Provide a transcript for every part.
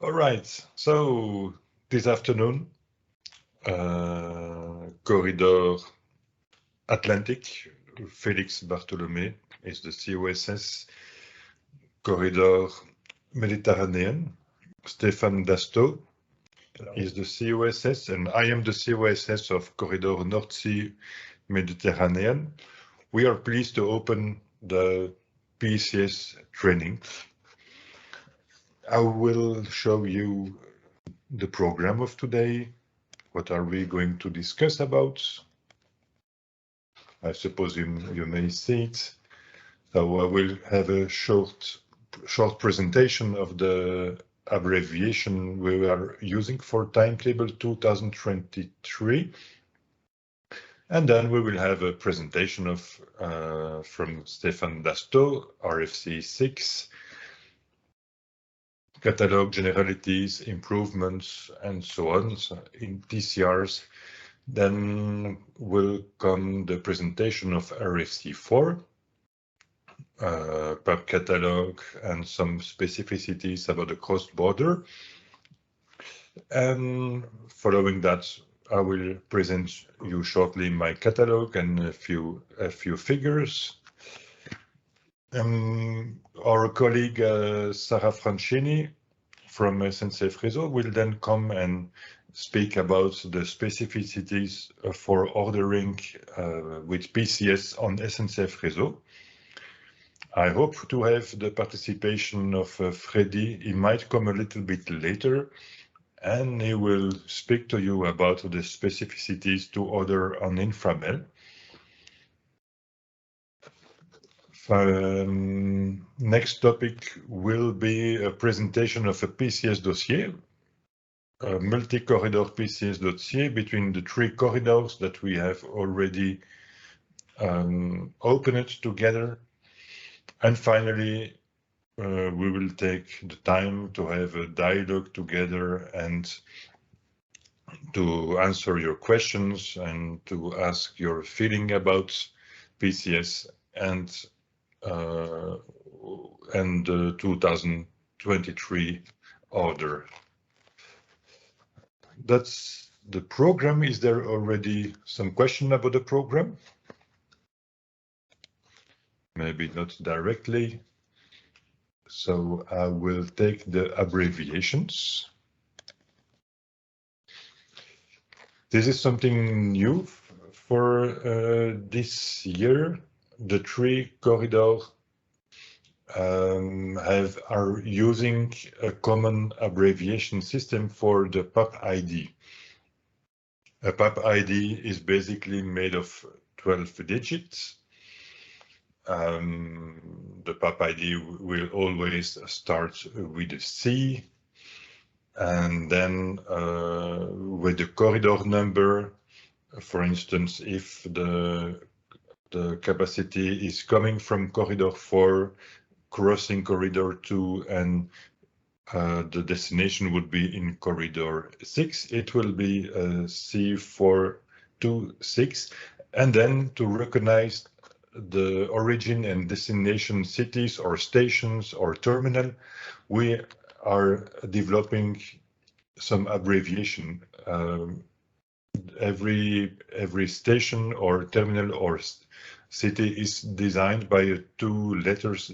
All right, so this afternoon, Corridor Atlantic, Félix Bartholomé is the COSS, Corridor Mediterranean, Stéphane Dasto is the COSS, and I am the COSS of Corridor North Sea-Mediterranean. We are pleased to open the PCS training. I will show you the program of today. What are we going to discuss about? I suppose you may see it. So I will have a short presentation of the abbreviation we are using for timetable 2023. And then we will have a presentation of from Stéphane Dasto, RFC 6, catalog generalities, improvements, and so on, so in TCRs. Then will come the presentation of RFC 4, PUB catalog, and some specificities about the cross-border. And following that, I will present you shortly my catalog and a few figures. Our colleague Sarah Francini from SNCF Reseau will then come and speak about the specificities for ordering with PCS on SNCF Reseau. I hope to have the participation of Freddy. He might come a little bit later, and he will speak to you about the specificities to order on Infrabel. Next topic will be a presentation of a PCS dossier, a multi-corridor PCS dossier between the three corridors that we have already opened together. And finally, we will take the time to have a dialogue together and to answer your questions and to ask your feeling about PCS and 2023 order. That's the program. Is there already some question about the program? Maybe not directly. So I will take the abbreviations. This is something new for this year. The three corridors are using a common abbreviation system for the PUB ID. A PUB ID is basically made of 12 digits. The PUB ID will always start with a C, and then with the corridor number. For instance, if the capacity is coming from corridor 4, crossing corridor 2, and the destination would be in corridor 6, it will be C426. And then to recognize the origin and destination cities or stations or terminal, we are developing some abbreviation. Every station or terminal or city is designed by two letters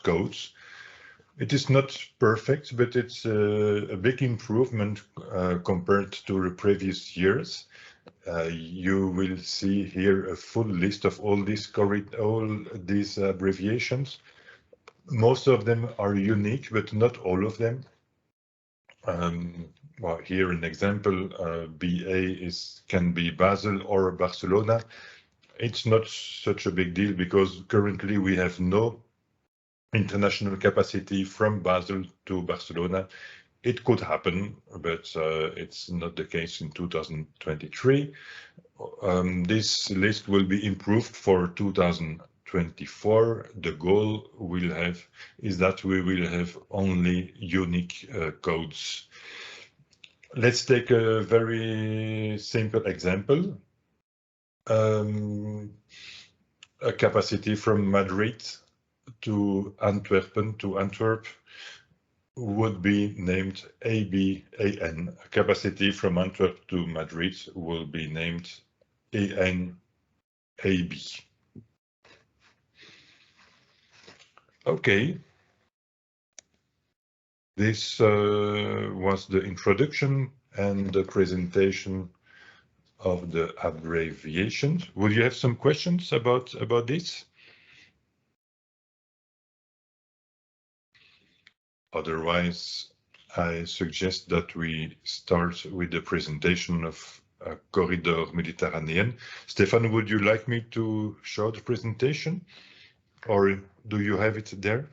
codes. It is not perfect, but it's a big improvement compared to the previous years. You will see here a full list of all these abbreviations. Most of them are unique, but not all of them. Well, here an example, BA can be Basel or Barcelona. It's not such a big deal because currently we have no international capacity from Basel to Barcelona. It could happen, but it's not the case in 2023. This list will be improved for 2024. The goal is that we will have only unique codes. Let's take a very simple example. A capacity from Madrid to Antwerp. would be named ABAN. Capacity from Antwerp to Madrid will be named ANAB. Okay. This was the introduction and the presentation of the abbreviations. Would you have some questions about this? Otherwise, I suggest that we start with the presentation of Corridor Mediterranean. Stefan, would you like me to show the presentation, or do you have it there?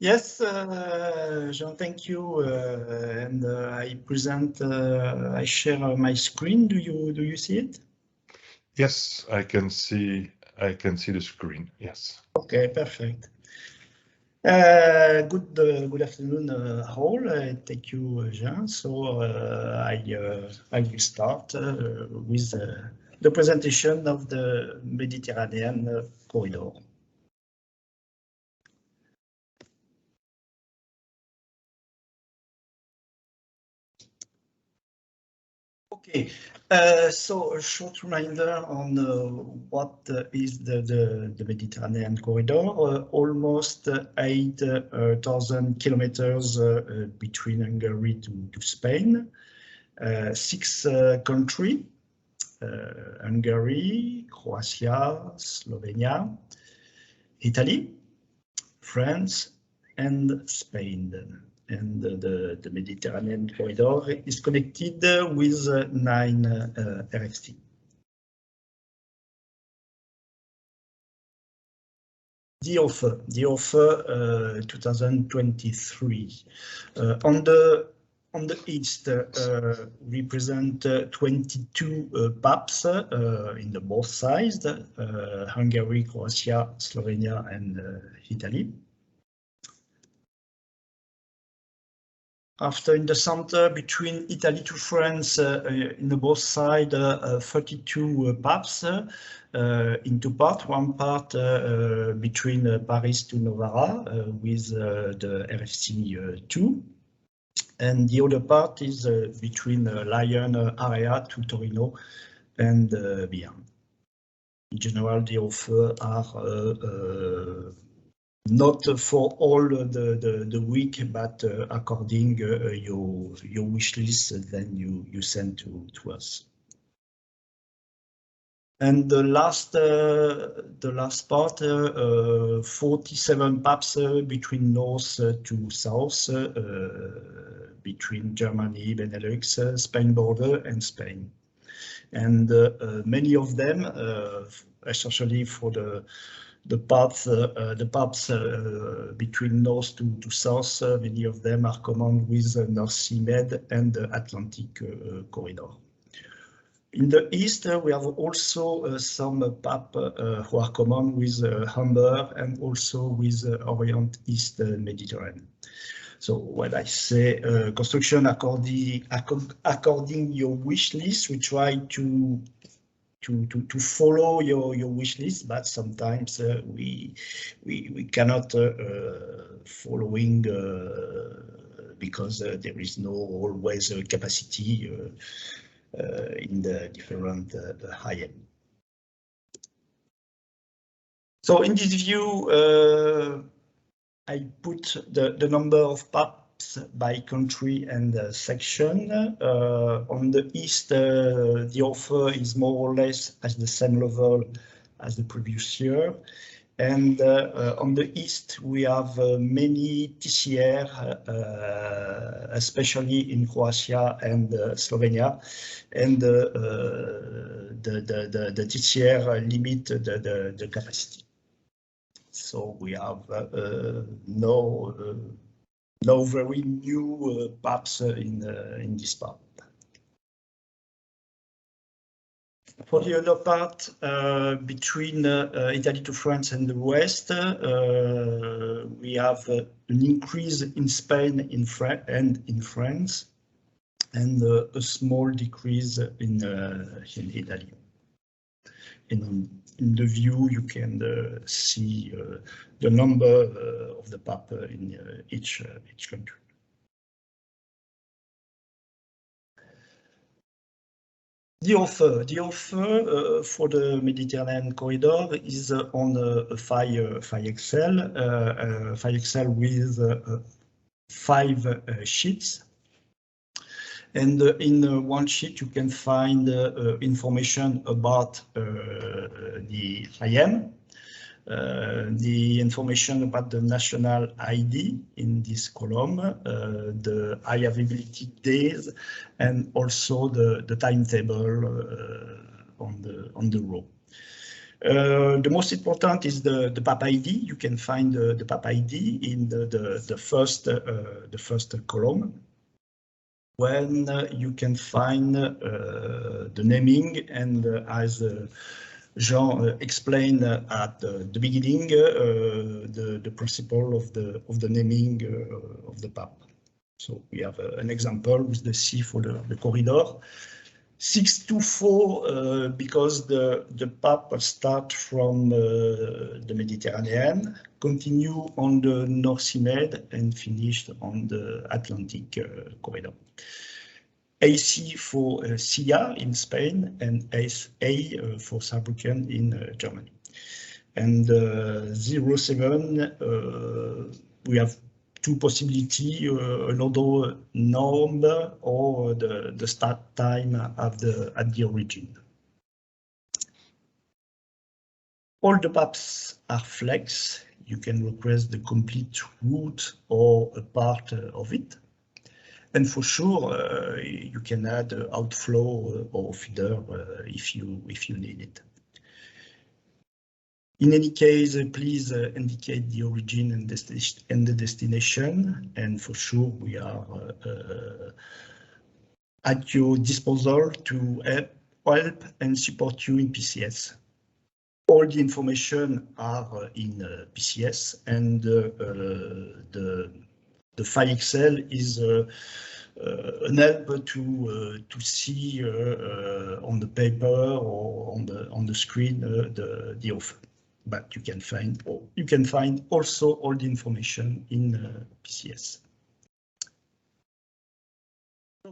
Yes, Jean, thank you. And I present. I share my screen. Do you see it? Yes, I can see the screen. Yes. Okay, perfect. Good afternoon, all. Thank you, Jean. So I will start with the presentation of the Mediterranean corridor. Okay, so a short reminder on what is the Mediterranean corridor. Almost 8,000 kilometers between Hungary to Spain. 6 countries, Hungary, Croatia, Slovenia, Italy, France, and Spain. And the Mediterranean corridor is connected with 9 RFC. The offer 2023. On the east, we present 22 PAPs in the both sides, Hungary, Croatia, Slovenia, and Italy. After in the center, between Italy to France, in the both sides, 32 PAPs in 2 parts. One part between Paris to Novara with the RFC 2. And the other part is between Lyon area to Torino and beyond. In general, the offer are not for all the week, but according your wish list, then you send to us. And the last part, 47 PAPs between north to south, between Germany, Benelux, Spain border, and Spain. And many of them, especially for the PAPs between north to south, many of them are common with the North Sea-Med and the Atlantic corridor. In the east, we have also some PAP who are common with Humber and also with Orient East Mediterranean. So when I say construction according your wish list, we try to follow your wish list, but sometimes we cannot following because there is no always capacity in the different high-end. So in this view, I put the number of PAPs by country and section. On the east, the offer is more or less at the same level as the previous year. And on the east, we have many TCR, especially in Croatia and Slovenia, and the TCR limit the capacity. So we have no very new PAPs in this part. For the other part, between Italy to France and the west, we have an increase in Spain and in France, and a small decrease in Italy. In in the view, you can see the number of the PAP in each country. The offer for the Mediterranean corridor is on a file Excel with 5 sheets. And in one sheet, you can find information about the IM, the information about the national ID in this column, the high availability days, and also the timetable on the row. The most important is the PAP ID. You can find the PAP ID in the first column, when you can find the naming, and as Jean explained at the beginning, the principle of the naming of the PAP. So we have an example with the C for the corridor. 624 because the PAP start from the Mediterranean, continue on the North Sea-Med, and finished on the Atlantic corridor. AC for SIA in Spain, and SA for Saarbrücken in Germany. And 07, we have two possibilities, another number or the start time at the origin. All the PAPs are flex. You can request the complete route or a part of it. And for sure, you can add outflow or feeder if you need it. In any case, please indicate the origin and the destination, and for sure we are at your disposal to help and support you in PCS. All the information are in PCS, and the file Excel is an help to see on the paper or on the screen the offer. But you can find also all the information in PCS.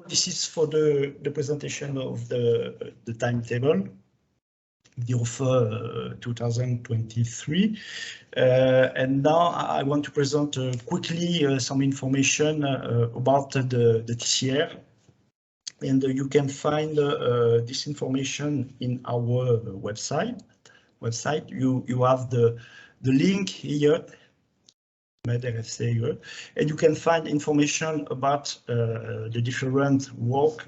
This is for the presentation of the timetable, the offer 2023. And now I want to present quickly some information about the TCR. And you can find this information in our website. You have the link here, RFC here, and you can find information about the different work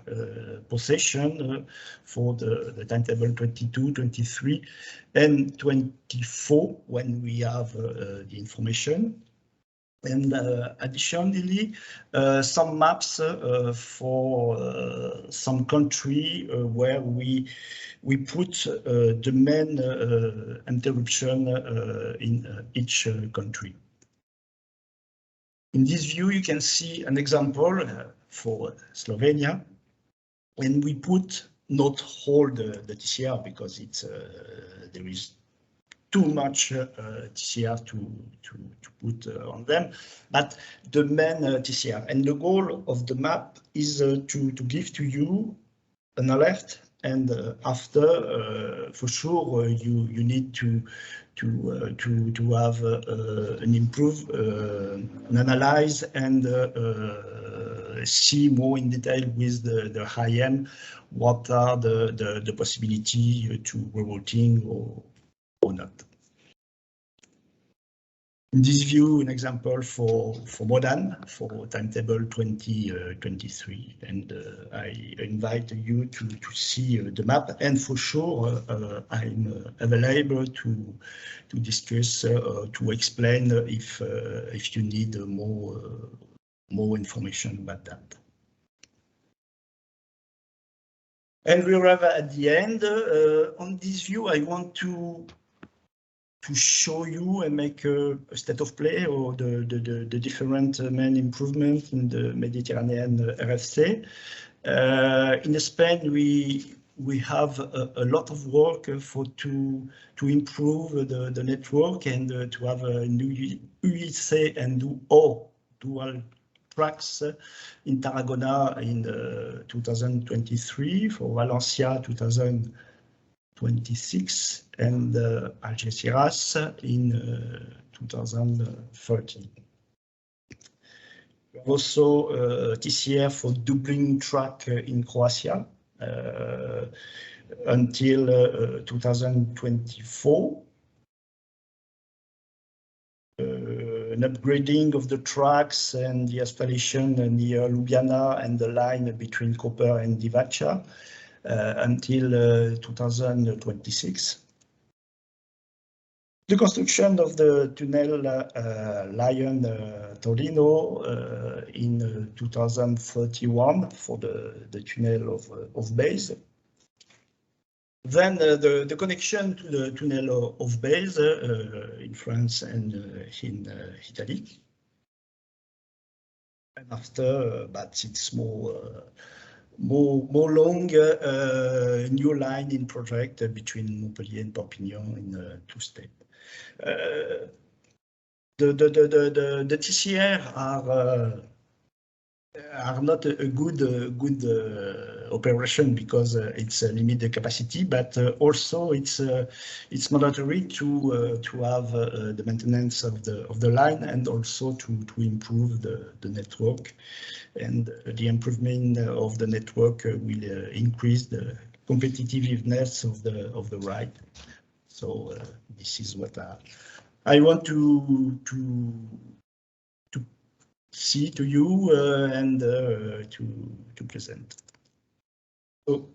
possession for the timetable 22, 23, and 24 when we have the information. And additionally, some maps for some country where we put the main interruption in each country. In this view, you can see an example for Slovenia, and we put not all the TCR because it's there is too much TCR to put on them, but the main TCR. And the goal of the map is to give to you an alert, and after for sure you need to have an improve, an analyze, and see more in detail with the IM what are the possibility to rerouting or not. In this view, an example for Modane, for timetable 2023, and I invite you to see the map, and for sure I'm available to discuss, to explain if you need more information about that. And we arrive at the end. On this view, I want to show you and make a state of play or the different main improvements in the Mediterranean RFC. In Spain, we we have a lot of work to improve the network and to have a new UIC and dual tracks in Tarragona in 2023, for Valencia 2026, and Algeciras in 2030. Also TCR for Dublin track in Croatia until 2024. An upgrading of the tracks and the installation near Ljubljana and the line between Koper and Divača until 2026. The construction of the tunnel Lyon-Torino in 2031 for the tunnel of base. Then the connection to the tunnel of base in France and in Italy. And after, but it's more long, new line in project between Montpellier and Perpignan in 2 steps. The TCR are not a good operation because it's a limited capacity, but also it's mandatory to have the maintenance of the line and also to improve the network, and the improvement of the network will increase the competitiveness of the ride. So this is what I want to see to you and to present. So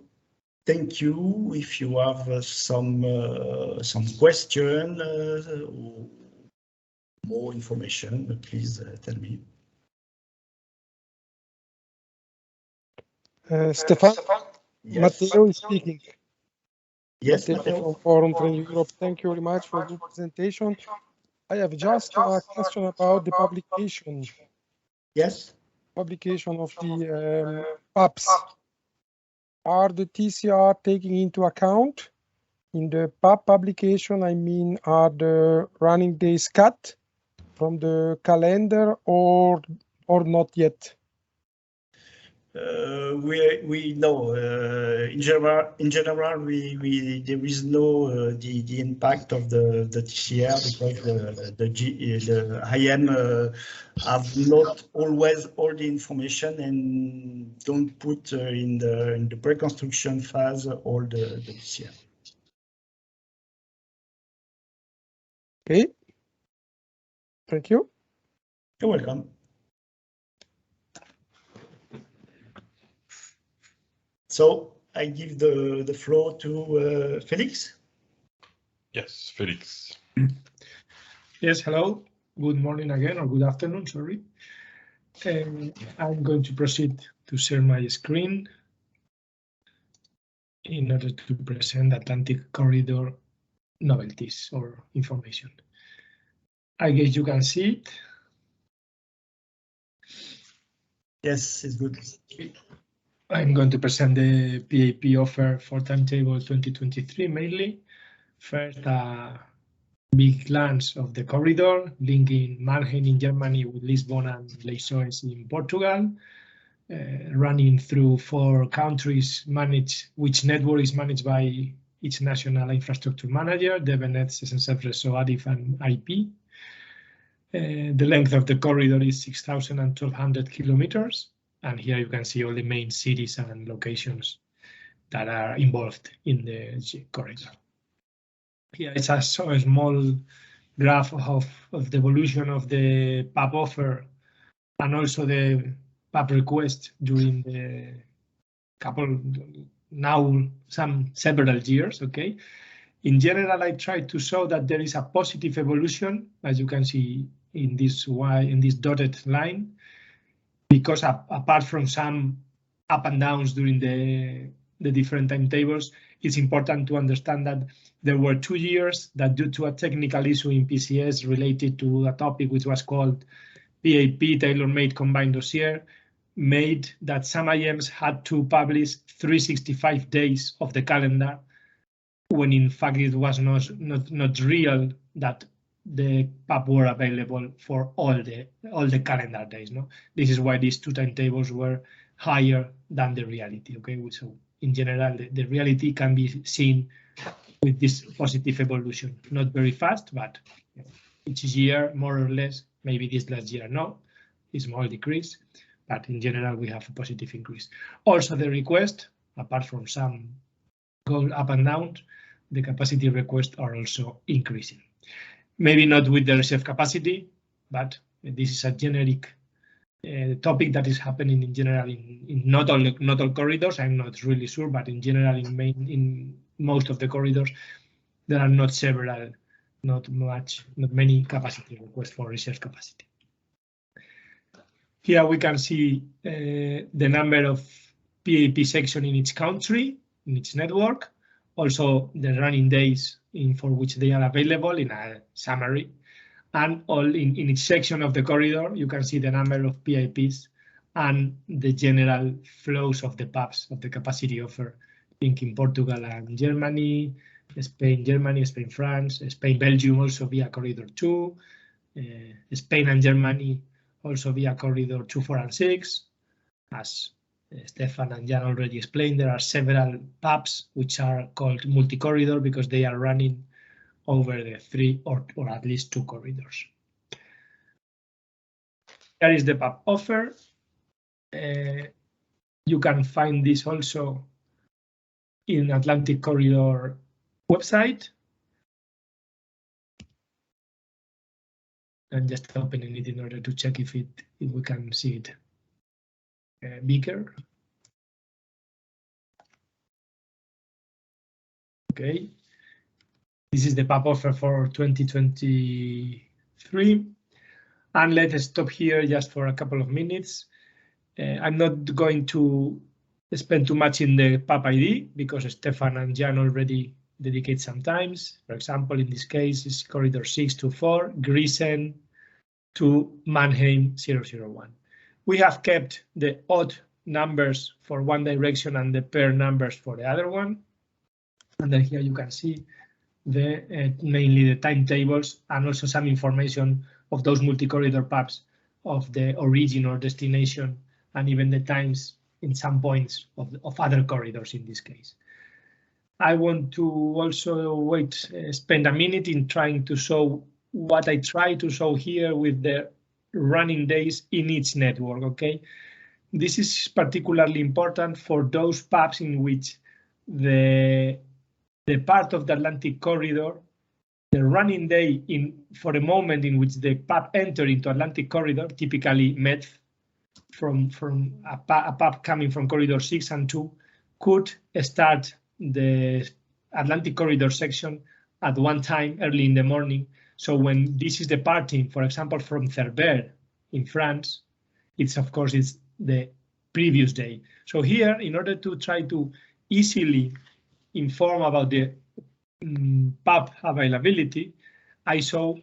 thank you. If you have some question or more information, please tell me. Stefan, Yes. Matteo is speaking. Yes, Matteo from Forum Train Europe. Thank you very much for the presentation. I have just a question about the publication. Yes. Publication of the PAPs. Are the TCR taking into account in the PAP publication? I mean, are the running days cut from the calendar or not yet? We know in general there is no the impact of the TCR because the IM have not always all the information and don't put in the pre-construction phase all the TCR. Okay. Thank you. You're welcome. So I give the floor to Felix. Yes, Felix. Yes, hello. Good morning again, or good afternoon, sorry. I'm going to proceed to share my screen in order to present Atlantic Corridor novelties or information. I guess you can see it. Yes, it's good. I'm going to present the PAP offer for timetable 2023 mainly. First, a big glance of the corridor linking Mannheim in Germany with Lisbon and Leixões in Portugal, running through 4 countries, which network is managed by each national infrastructure manager, DevNet, SNCF Reseau, ADIF, and IP. The length of the corridor is 6,000 and 1,200 kilometers. And here you can see all the main cities and locations that are involved in the corridor. Here it's a small graph of the evolution of the PAP offer and also the PAP request during the several years. Okay. In general, I tried to show that there is a positive evolution, as you can see in this dotted line. Because apart from some up and downs during the different timetables, it's important to understand that there were 2 years that, due to a technical issue in PCS related to a topic which was called PAP tailor-made combined dossier, made that some IMs had to publish 365 days of the calendar, when in fact it was not real that the PAP were available for all the calendar days. No, this is why these two timetables were higher than the reality. Okay, so in general, the reality can be seen with this positive evolution, not very fast, but each year more or less. Maybe this last year no, is small decrease, but in general we have a positive increase. Also, the request, apart from some go up and down, the capacity requests are also increasing. Maybe not with the reserve capacity, but this is a generic topic that is happening in general in not all corridors. I'm not really sure, but in general, in most of the corridors, there are not many capacity requests for reserve capacity. Here we can see the number of PAP section in each country, in each network. Also the running days for which they are available in a summary, and all in each section of the corridor you can see the number of PIPs and the general flows of the PAPs of the capacity offer, linking Portugal and Germany, Spain, Germany, Spain, France, Spain, Belgium also via corridor 2, Spain and Germany also via corridor 2, 4 and 6. As Stefan and Jan already explained, there are several PAPs which are called multi-corridor because they are running over the 3 or at least 2 corridors. Here is the PAP offer. You can find this also in Atlantic Corridor website. I'm just opening it in order to check if we can see it bigger. Okay, this is the PAP offer for 2023, and let's stop here just for a couple of minutes. I'm not going to spend too much in the PAP ID because Stefan and Jan already dedicate some times. For example, in this case, it's corridor 624, Gießen to Mannheim 001. We have kept the odd numbers for one direction and the pair numbers for the other one. And then here you can see mainly the timetables and also some information of those multi-corridor PAPs of the origin or destination, and even the times in some points of other corridors in this case. I want to also spend a minute in trying to show what I try to show here with the running days in each network. Okay, this is particularly important for those PAPs in which the part of the Atlantic corridor, the running day for a moment in which the PAP enter into Atlantic corridor, typically MED from a PAP coming from corridor 6 and 2, could start the Atlantic corridor section at one time early in the morning. So when this is departing, for example, from Cerbère in France, it's of course it's the previous day. So here, in order to try to easily inform about the PAP availability, I show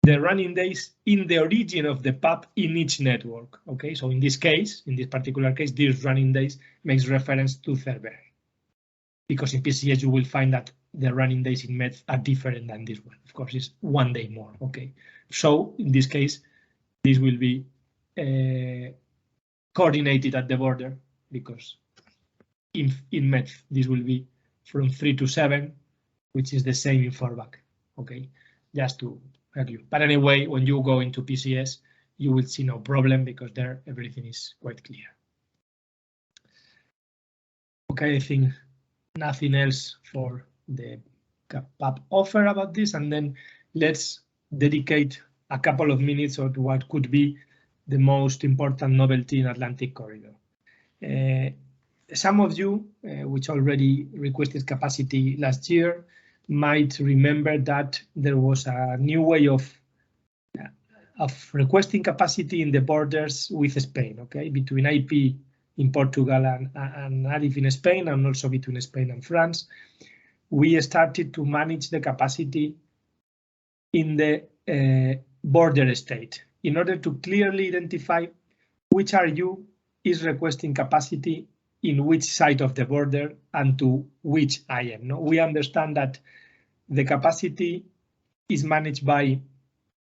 the running days in the origin of the PAP in each network. Okay, so in this case, in this particular case, these running days makes reference to Cerbère, because in PCS you will find that the running days in MED are different than this one. Of course, it's one day more. Okay, so in this case, this will be coordinated at the border, because in MED this will be from 3 to 7, which is the same in fallback. Okay, just to help you. But anyway, when you go into PCS, you will see no problem because there everything is quite clear. Okay, I think nothing else for the PAP offer about this, and then let's dedicate a couple of minutes on what could be the most important novelty in Atlantic corridor. Some of you, which already requested capacity last year, might remember that there was a new way of requesting capacity in the borders with Spain. Okay, between IP in Portugal and ADIF in Spain, and also between Spain and France, we started to manage the capacity in the border state in order to clearly identify which are you is requesting capacity in which side of the border and to which IM. No? We understand that the capacity is managed by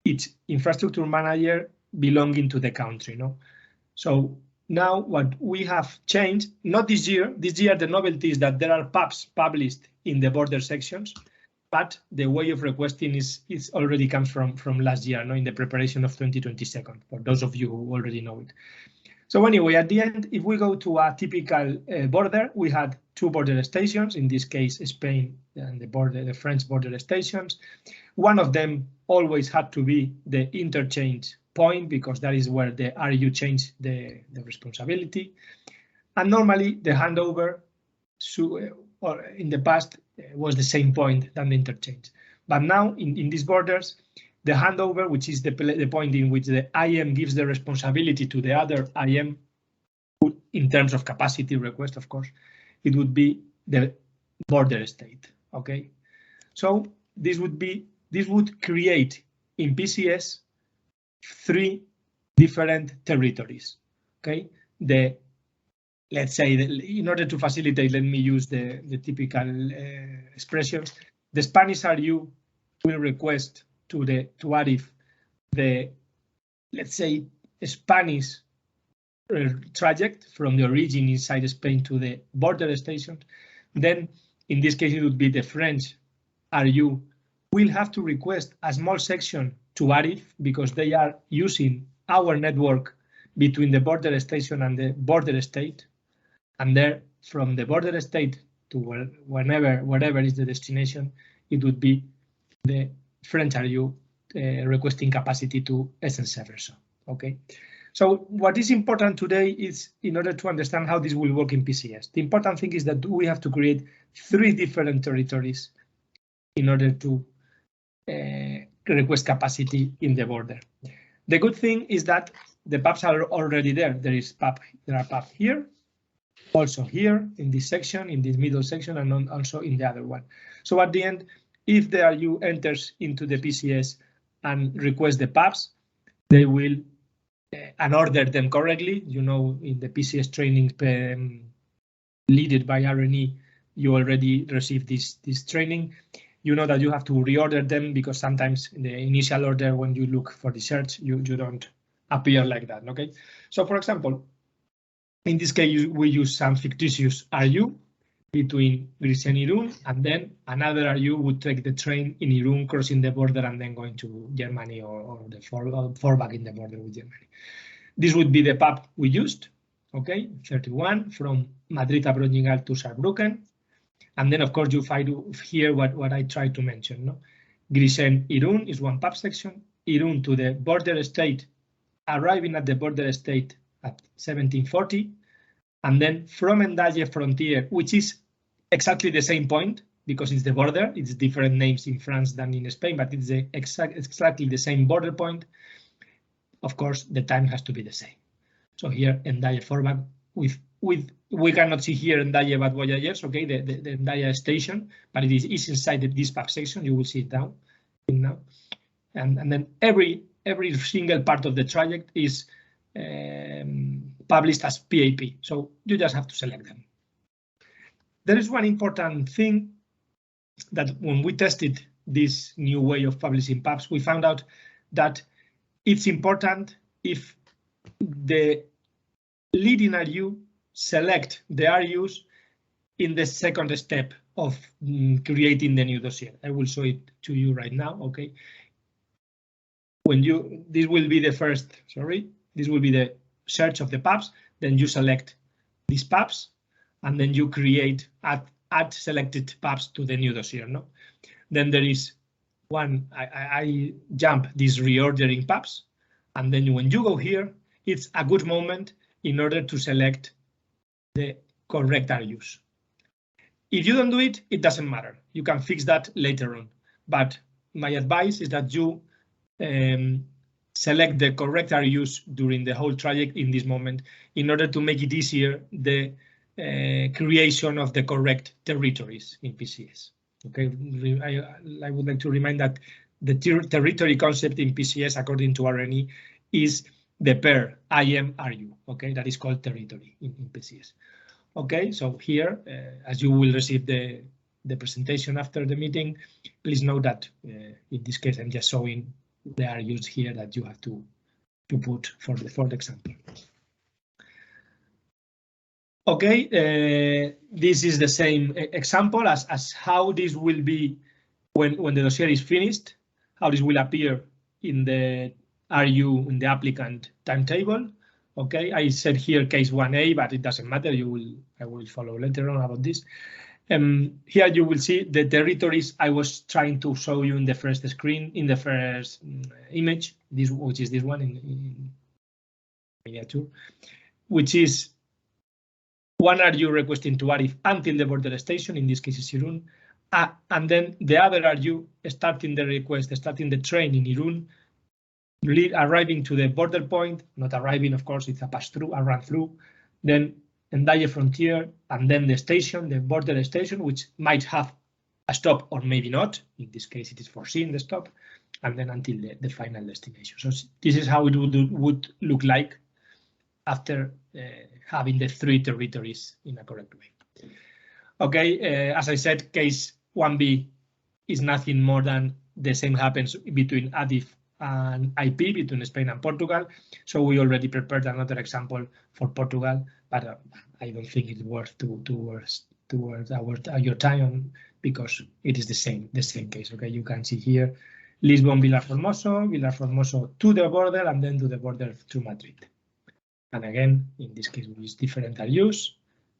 its infrastructure manager belonging to the country. No? So now what we have changed, not this year the novelty is that there are PAPs published in the border sections, but the way of requesting is already comes from last year, no, in the preparation of 2022, for those of you who already know it. So anyway, at the end, if we go to a typical border, we had two border stations, in this case Spain and the French border stations. One of them always had to be the interchange point, because that is where the RU changed the responsibility. And normally the handover or in the past was the same point than the interchange. But now in these borders, the handover, which is the point in which the IM gives the responsibility to the other IM, in terms of capacity request, of course, it would be the border state. Okay, so this would create in PCS 3 different territories. Okay, let's say, in order to facilitate, let me use the typical expressions. The Spanish RU will request to ARIF the, let's say, Spanish traject from the origin inside Spain to the border station. Then, in this case, it would be the French RU will have to request a small section to ARIF, because they are using our network between the border station and the border state. And there, from the border state to wherever is the destination, it would be the French RU requesting capacity to SNCF Reseau. Okay, so what is important today is, in order to understand how this will work in PCS, the important thing is that we have to create 3 different territories in order to request capacity in the border. The good thing is that the PAPs are already there. There are PAP here, also here in this section, in this middle section, and also in the other one. So at the end, if the RU enters into the PCS and requests the PAPs, they will and order them correctly. You know, in the PCS training led by RNE, you already received this training. You know that you have to reorder them, because sometimes in the initial order, when you look for the search, you don't appear like that. Okay, so for example, in this case, we use some fictitious RU between Greece and Irun, and then another RU would take the train in Irun, crossing the border, and then going to Germany or the fallback in the border with Germany. This would be the PAP we used. Okay, 31 from Madrid-Abroñigal to Saarbrücken. And then, of course, you find here what I tried to mention. No? Grisén-Irún is one PAP section. Irún to the border state, arriving at the border state at 1740. And then from Hendaye frontier, which is exactly the same point, because it's the border. It's different names in France than in Spain, but it's exactly the same border point. Of course, the time has to be the same. So here, Hendaye fallback we cannot see here Hendaye Bad Voyagers, okay, the Hendaye station, but it is inside this PAP section. You will see it down now, and then every single part of the traject is published as PAP. So you just have to select them. There is one important thing that when we tested this new way of publishing PAPs, we found out that it's important if the leading RU select the RUs in the second step of creating the new dossier. I will show it to you right now. Okay. This will be the first, this will be the search of the PAPs. Then you select these PAPs, and then you create add selected PAPs to the new dossier. No, then there is one. I jump these reordering PAPs, and then when you go here, it's a good moment in order to select the correct RUs. If you don't do it, it doesn't matter. You can fix that later on. But my advice is that you select the correct RUs during the whole traject in this moment, in order to make it easier the creation of the correct territories in PCS. Okay, I would like to remind that the territory concept in PCS, according to RNE, is the pair IM RU. Okay, that is called territory in PCS. Okay, so here, as you will receive the presentation after the meeting, please note that in this case I'm just showing the RUs here that you have to put for the example. Okay, this is the same example as how this will be when the dossier is finished, how this will appear in the RU in the applicant timetable. Okay, I said here case 1A, but it doesn't matter. I will follow later on about this. Here you will see the territories I was trying to show you in the first screen, in the first image, which is this one in miniature, which is one RU requesting to arrive until the border station, in this case is Irun, and then the other RU starting the request, starting the train in Irun, arriving to the border point, not arriving, of course, it's a pass-through, a run-through, then Hendaye Frontier, and then the station, the border station, which might have a stop or maybe not. In this case, it is foreseen the stop, and then until the final destination. So this is how it would look like after having the three territories in a correct way. Okay, as I said, case 1B is nothing more than the same happens between ADIF and IP, between Spain and Portugal. So we already prepared another example for Portugal, but I don't think it's worth towards your time because it is the same case. Okay, you can see here Lisbon, Vilar Formoso to the border, and then to the border to Madrid. And again, in this case, with different RUs,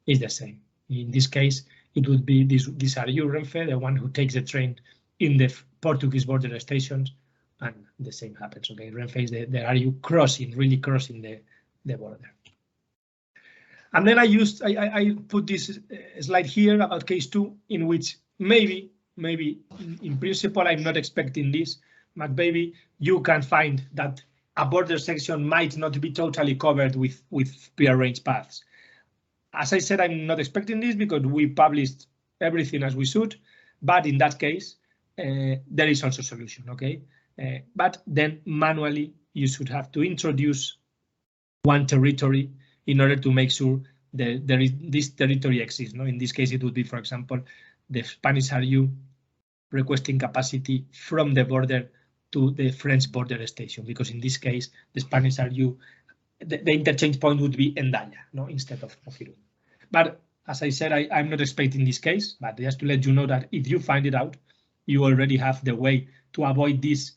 is the same. In this case, it would be this RU Renfe, the one who takes the train in the Portuguese border stations, and the same happens. Okay, Renfe is the RU really crossing the border. And then I put this slide here about case 2, in which maybe in principle I'm not expecting this, but maybe you can find that a border section might not be totally covered with prearranged paths. As I said, I'm not expecting this because we published everything as we should, but in that case, there is also a solution, okay? But then manually, you should have to introduce one territory in order to make sure that this territory exists. No? In this case, it would be, for example, the Spanish RU requesting capacity from the border to the French border station, because in this case, the Spanish RU, the interchange point would be Hendaye, no, instead of Irun. But as I said, I'm not expecting this case, but just to let you know that if you find it out, you already have the way to avoid this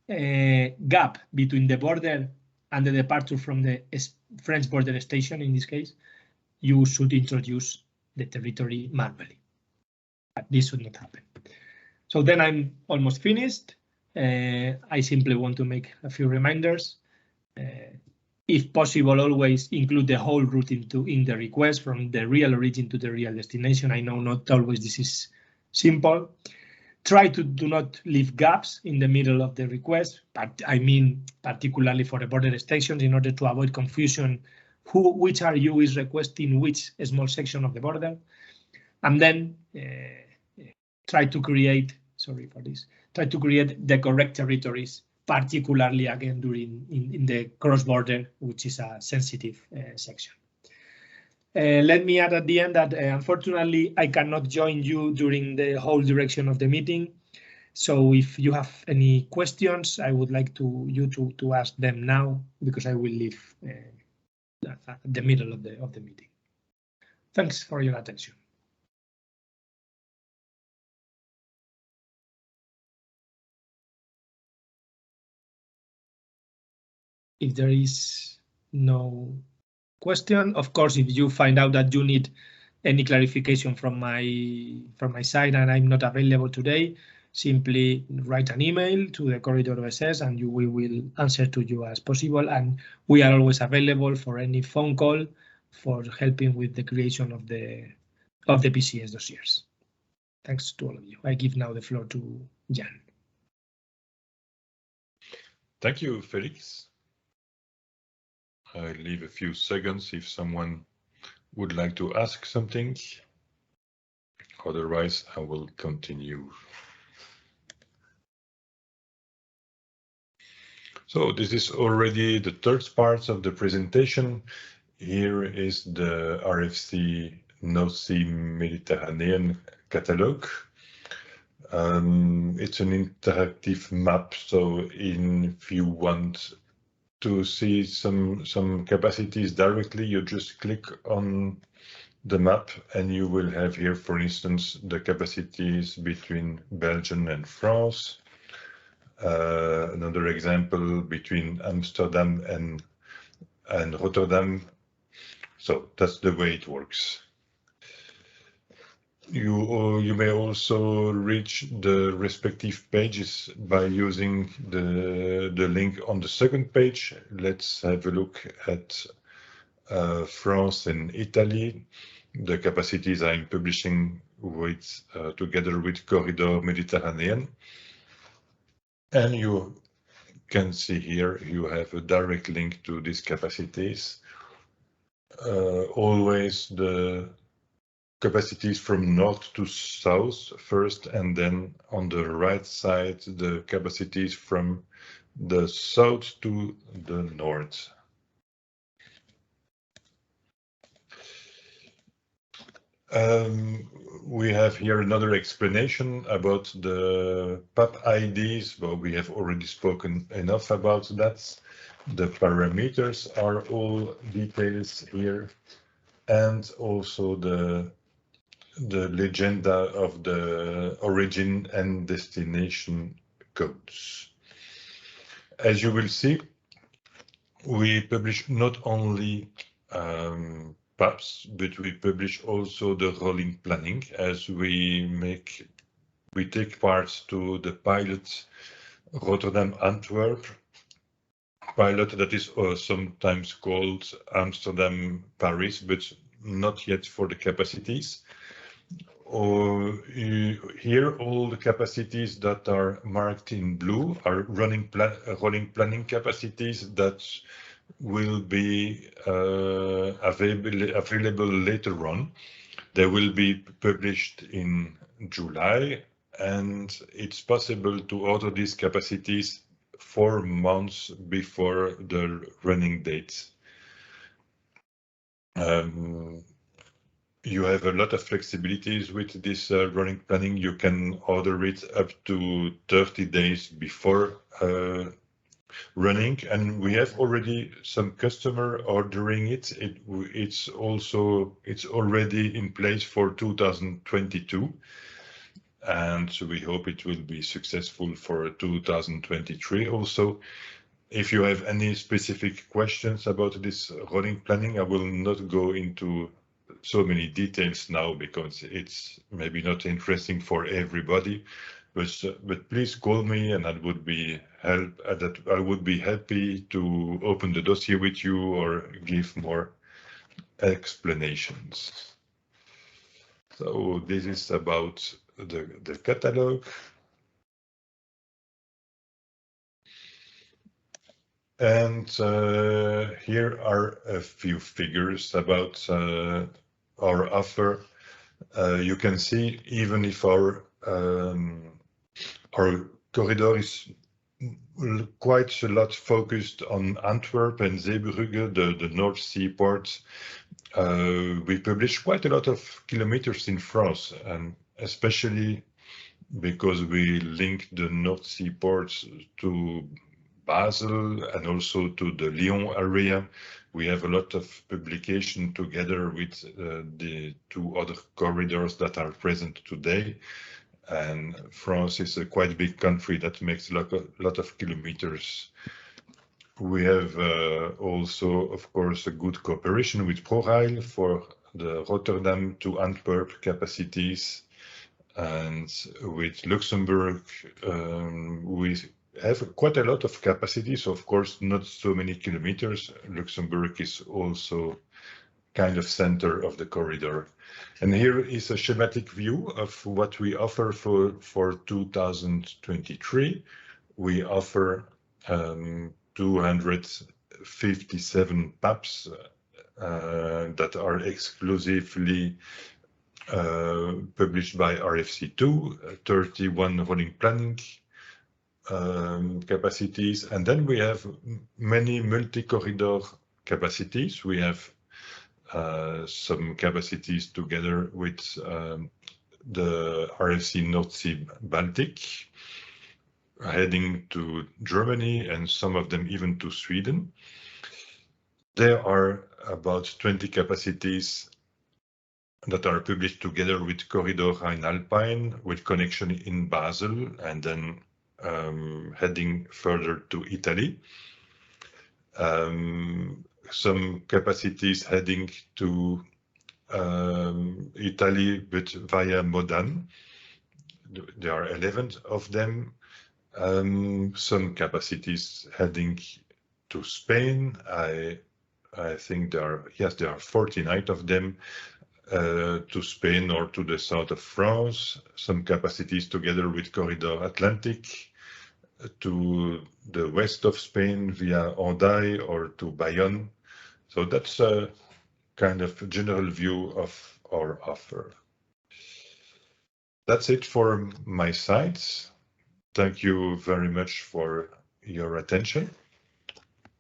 gap between the border and the departure from the French border station. In this case, you should introduce the territory manually, but this should not happen. So then I'm almost finished. I simply want to make a few reminders. If possible, always include the whole route in the request from the real origin to the real destination. I know not always this is simple. Try to do not leave gaps in the middle of the request, but I mean particularly for the border stations in order to avoid confusion which RU is requesting which small section of the border. And then try to create, sorry for this, try to create the correct territories, particularly again in the cross-border, which is a sensitive section. Let me add at the end that unfortunately I cannot join you during the whole duration of the meeting. So if you have any questions, I would like you to ask them now, because I will leave at the middle of the meeting. Thanks for your attention. If there is no question, of course, if you find out that you need any clarification from my side and I'm not available today, simply write an email to the Corridor OSS and we will answer to you as possible. And we are always available for any phone call for helping with the creation of the PCS dossiers. Thanks to all of you. I give now the floor to Jan. Thank you, Felix. I'll leave a few seconds if someone would like to ask something. Otherwise, I will continue. So this is already the third part of the presentation. Here is the RFC North Sea-Mediterranean catalog. It's an interactive map, so if you want to see some capacities directly, you just click on the map and you will have here, for instance, the capacities between Belgium and France. Another example between Amsterdam and Rotterdam. So that's the way it works. You may also reach the respective pages by using the link on the second page. Let's have a look at France and Italy. The capacities I'm publishing with together with Corridor Mediterranean. And you can see here you have a direct link to these capacities. Always the capacities from north to south first, and then on the right side the capacities from the south to the north. We have here another explanation about the PAP IDs, but we have already spoken enough about that. The parameters are all details here, and also the legenda of the origin and destination codes. As you will see, we publish not only PAPs, but we publish also the rolling planning, as we take part to the pilot Rotterdam-Antwerp pilot that is sometimes called Amsterdam-Paris, but not yet for the capacities. Here, all the capacities that are marked in blue are rolling planning capacities that will be available later on. They will be published in July, and it's possible to order these capacities 4 months before the running dates. You have a lot of flexibilities with this running planning. You can order it up to 30 days before running, and we have already some customer ordering it. It's already in place for 2022, and so we hope it will be successful for 2023 also. If you have any specific questions about this rolling planning, I will not go into so many details now because it's maybe not interesting for everybody, but please call me and I would be happy to open the dossier with you or give more explanations. So this is about the catalog. And here are a few figures about our offer. You can see, even if our corridor is quite a lot focused on Antwerp and Zeebrugge, the North Sea ports, we publish quite a lot of kilometers in France, and especially because we link the North Sea ports to Basel and also to the Lyon area. We have a lot of publication together with the 2 other corridors that are present today. And France is a quite big country that makes a lot of kilometers. We have also, of course, a good cooperation with ProRail for the Rotterdam to Antwerp capacities. And with Luxembourg, we have quite a lot of capacities, of course, not so many kilometers. Luxembourg is also kind of center of the corridor. And here is a schematic view of what we offer for 2023. We offer 257 PAPs that are exclusively published by RFC2, 31 rolling planning, capacities, and then we have many multi-corridor capacities. We have some capacities together with the RFC North Sea-Baltic, heading to Germany, and some of them even to Sweden. There are about 20 capacities that are published together with Corridor Rhine-Alpine, with connection in Basel, and then heading further to Italy. Some capacities heading to Italy, but via Modane. There are 11 of them. Some capacities heading to Spain. I think there are 49 of them to Spain or to the south of France. Some capacities together with Corridor Atlantic to the west of Spain via Hendaye or to Bayonne. So that's a kind of general view of our offer. That's it for my sides. Thank you very much for your attention.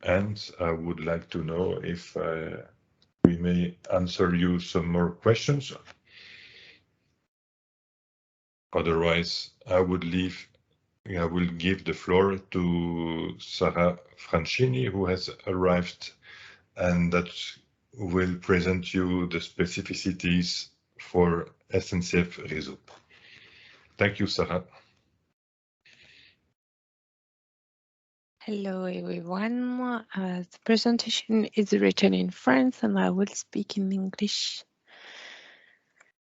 And I would like to know if we may answer you some more questions. Otherwise, I will give the floor to Sarah Francini, who has arrived, and that will present you the specificities for SNCF Reseau. Thank you, Sarah. Hello, everyone. The presentation is written in French, and I will speak in English.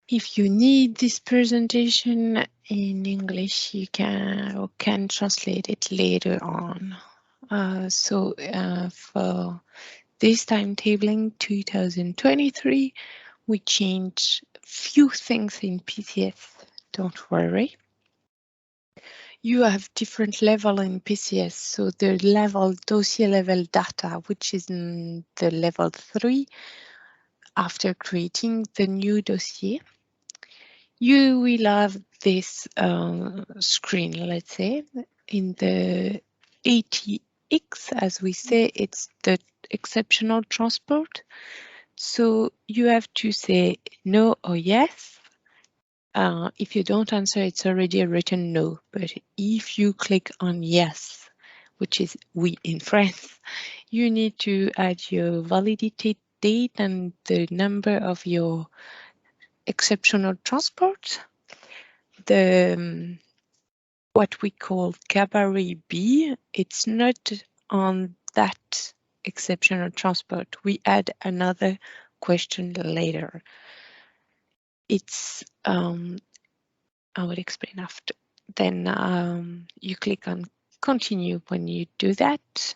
If you need this presentation in English, you can translate it later on. For this timetabling 2023, we changed few things in PCS. Don't worry. You have different level in PCS. So the level dossier level data, which is in the level 3, after creating the new dossier, you will have this screen, let's say, in the ATX, as we say, it's the exceptional transport. So you have to say no or yes. If you don't answer, it's already a written no. But if you click on yes, which is oui in France, you need to add your validity date and the number of your exceptional transport. The what we call cabaret B, it's not on that exceptional transport. We add another question later. It's I will explain after. Then you click on continue when you do that.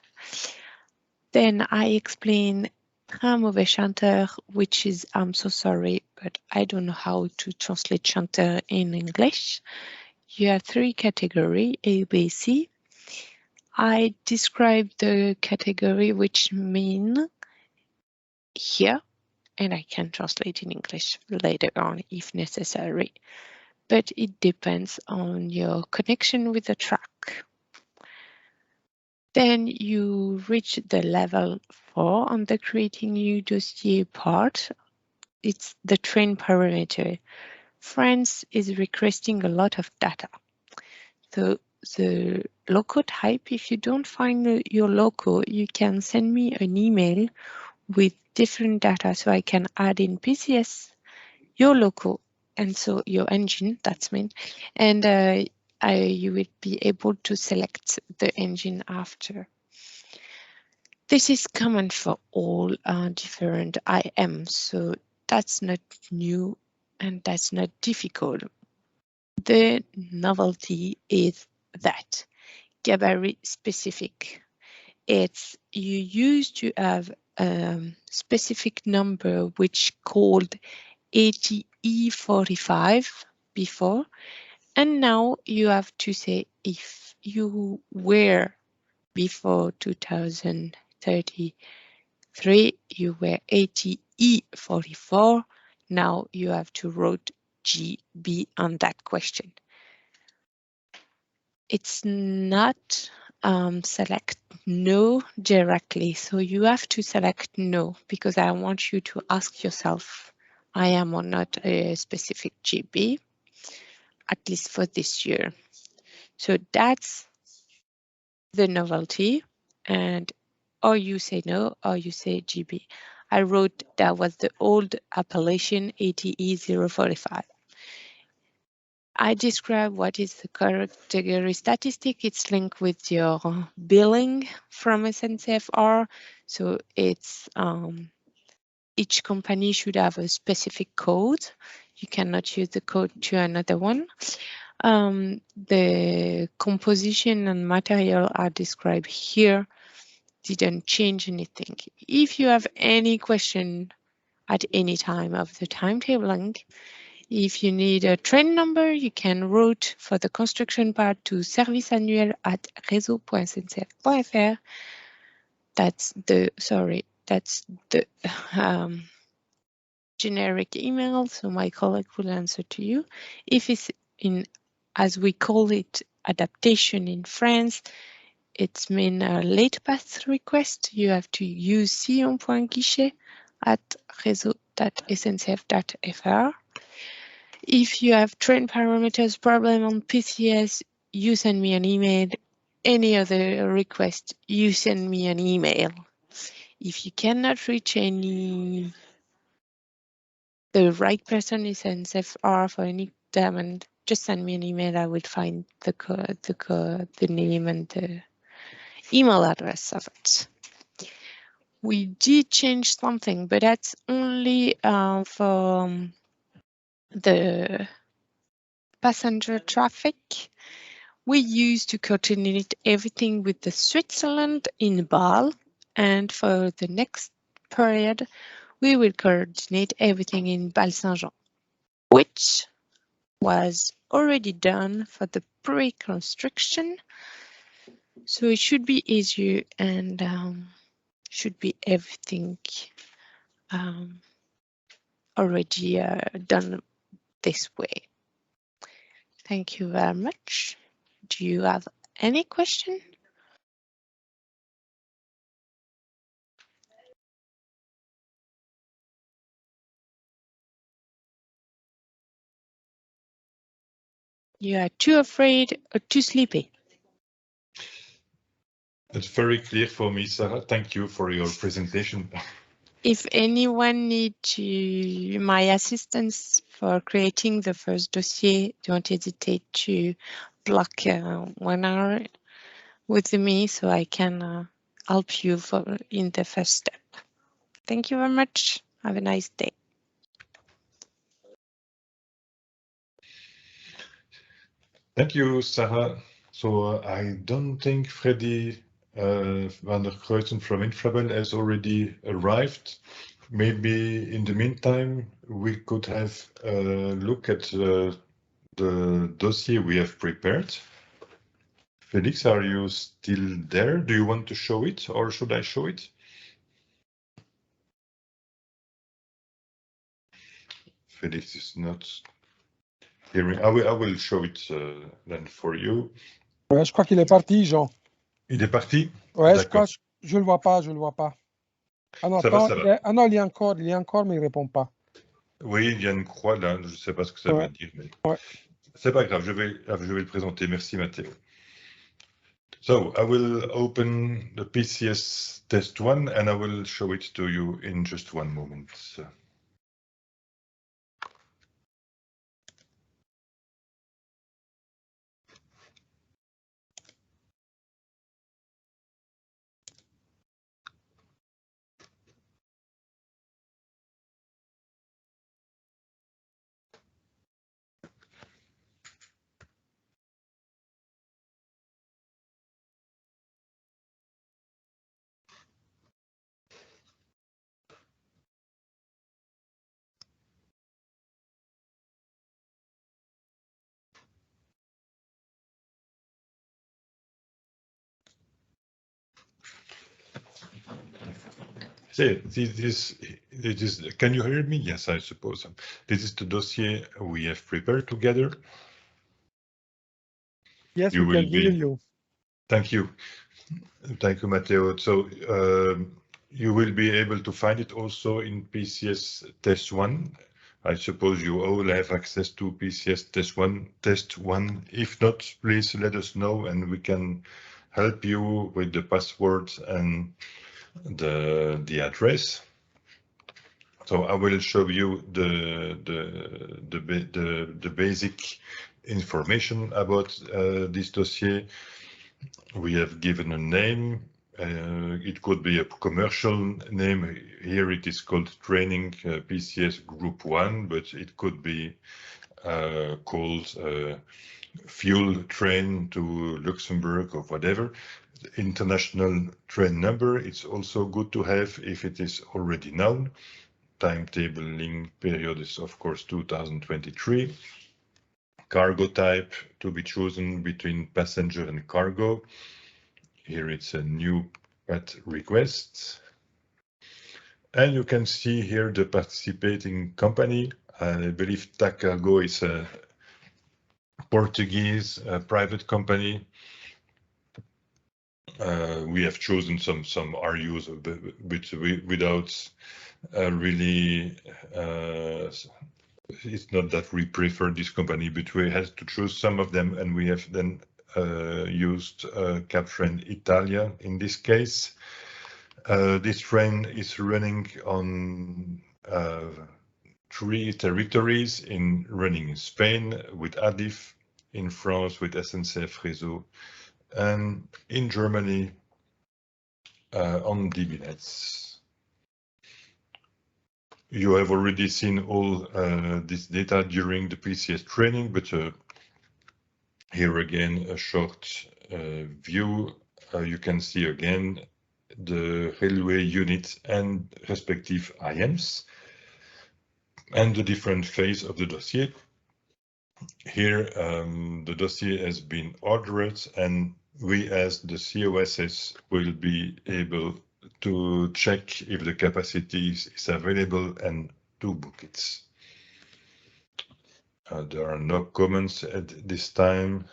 Then I explain très mauvais chanteur, which is I'm so sorry, but I don't know how to translate chanteur in English. You have 3 categories, A, B, C. I describe the category which mean here, and I can translate in English later on if necessary. But it depends on your connection with the track. Then you reach the level 4 on the creating new dossier part. It's the train parameter. France is requesting a lot of data. So the loco type, if you don't find your loco, you can send me an email with different data so I can add in PCS your loco, and so your engine, that's mean, and you will be able to select the engine after. This is common for all different IMs, so that's not new and that's not difficult. The novelty is that gabarit specific. It's you used to have a specific number which called ATE45 before, and now you have to say if you were before 2033, you were ATE44. Now you have to write GB on that question. it's not select no directly. So you have to select no, because I want you to ask yourself, I am or not a specific GB, at least for this year. So that's the novelty. And or you say no, or you say GB. I wrote that was the old appellation ATE045. I describe what is the category statistic. It's linked with your billing from SNCF. So it's each company should have a specific code. You cannot use the code to another one. The composition and material are described here. Didn't change anything. If you have any question at any time of the timetabling, if you need a train number, you can route for the construction part to serviceannuel@reseau.sncf.fr. That's the generic email, so my colleague will answer to you. If it's in, as we call it, adaptation in France, it's mean a late path request. You have to use sion.guichet@reseau.sncf.fr. If you have train parameters problem on PCS, you send me an email. Any other request, you send me an email. If you cannot reach the right person is SNCF for any demand, just send me an email. I will find the name and the email address of it. We did change something, but that's only for the passenger traffic. We used to coordinate everything with the Switzerland in Bâle, and for the next period, we will coordinate everything in Bâle-Saint-Jean, which was already done for the pre-construction. So it should be easier and should be everything already done this way. Thank you very much. Do you have any question? You are too afraid or too sleepy? It's very clear for me, Sarah. Thank you for your presentation. If anyone needs my assistance for creating the first dossier, don't hesitate to block 1 hour with me so I can help you in the first step. Thank you very much. Have a nice day. Thank you, Sarah. So I don't think Freddy van der Kreuzen from Infrabel has already arrived. Maybe in the meantime, we could have a look at the dossier we have prepared. Felix, are you still there? Do you want to show it, or should I show it? Felix is not hearing. I will show it then for you. Ouais, je crois qu'il est parti, Jean. Il est parti? Ouais, je crois, je le vois pas, je le vois pas. Ah non, ça attends, va, ça va. Ah non, il y a encore, mais il répond pas. Oui, il y a une croix là, je ne sais pas ce que ça veut dire, mais c'est pas grave, je vais le présenter. Merci Matteo. So I will open the PCS test 1 and I will show it to you in just one moment. See, this is, can you hear me? Yes, I suppose. This is the dossier we have prepared together. Yes, you we will can hear be. you. Thank you. Thank you, Matteo. So you will be able to find it also in PCS test 1. I suppose you all have access to PCS test one. If not, please let us know and we can help you with the password and the address. So I will show you the basic information about this dossier. We have given a name. It could be a commercial name. Here it is called Training PCS Group 1, but it could be called Fuel Train to Luxembourg or whatever. The international train number, it's also good to have if it is already known. Timetabling period is, of course, 2023. Cargo type to be chosen between passenger and cargo. Here it's a new PAT request. And you can see here the participating company. I believe TAC Cargo is a Portuguese private company. We have chosen some RUs, but without really, it's not that we prefer this company, but we had to choose some of them, and we have then used Captrain Italia in this case. This train is running on 3 territories, running in Spain with ADIF, in France with SNCF Reseau, and in Germany on DB-Netz. You have already seen all this data during the PCS training, but here again a short view. You can see again the railway unit and respective IMs and the different phase of the dossier. Here the dossier has been ordered and we as the COSS will be able to check if the capacity is available and to book it. There are no comments at this time.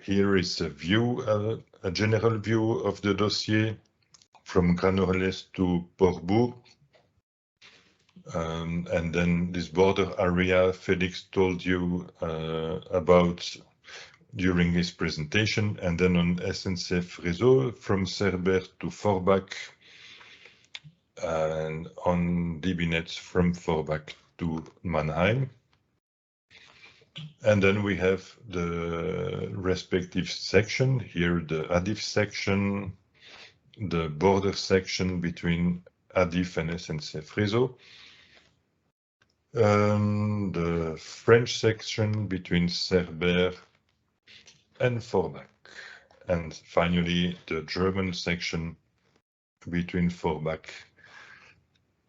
Here is a view, a general view of the dossier from Granollers to Portbou. And then this border area Felix told you about during his presentation, and then on SNCF Reseau from Cerbère to Forbach, and on DB-Netz from Forbach to Mannheim. And then we have the respective section, here the ADIF section, the border section between ADIF and SNCF Reseau, the French section between Cerbère and Forbach, and finally the German section between Forbach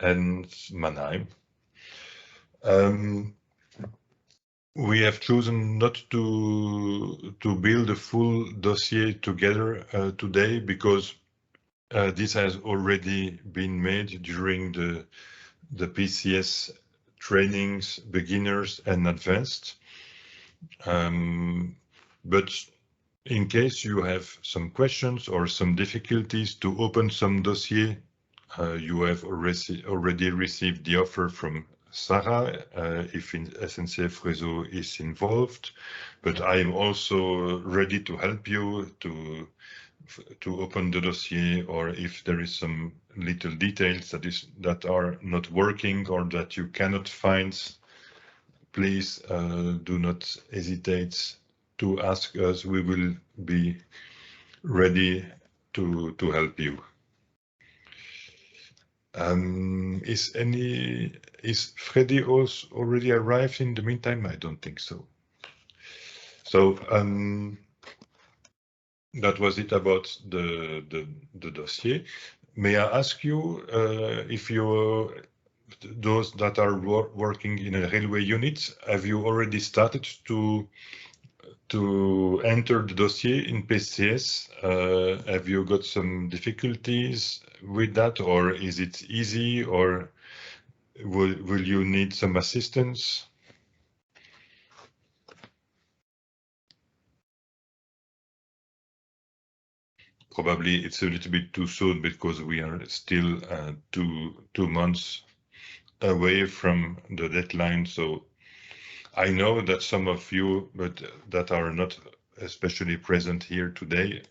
and Mannheim. We have chosen not to build a full dossier together today because this has already been made during the PCS trainings, beginners and advanced. But in case you have some questions or some difficulties to open some dossier, you have already received the offer from Sarah if SNCF Reseau is involved, but I am also ready to help you to open the dossier, or if there is some little details that are not working or that you cannot find, please do not hesitate to ask us. We will be ready to help you. Is Freddy already arrived in the meantime? I don't think so. So that was it about the dossier. May I ask you if those that are working in a railway unit, have you already started to enter the dossier in PCS? Have you got some difficulties with that, or is it easy, or will you need some assistance? probably it's a little bit too soon because we are still 2 months away from the deadline. So I know that some of you, but that are not especially present here today,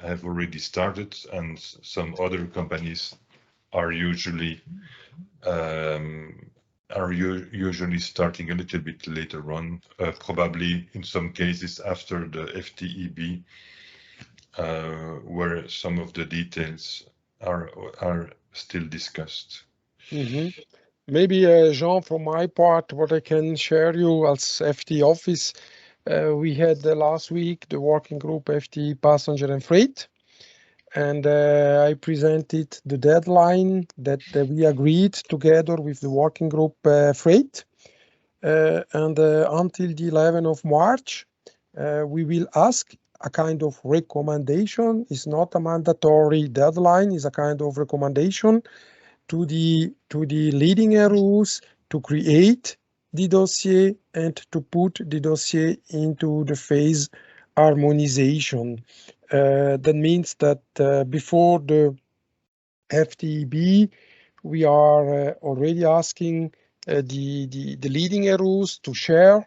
have already started, and some other companies are usually starting a little bit later on, probably in some cases after the FTEB, where some of the details are still discussed. Maybe, Jean, from my part, what I can share you as FT office, we had last week the working group FT passenger and freight, and I presented the deadline that we agreed together with the working group freight, and until the 11th of March, we will ask a kind of recommendation. It's not a mandatory deadline, it's a kind of recommendation to the leading rules to create the dossier and to put the dossier into the phase harmonization. That means that before the FTEB, we are already asking the leading rules to share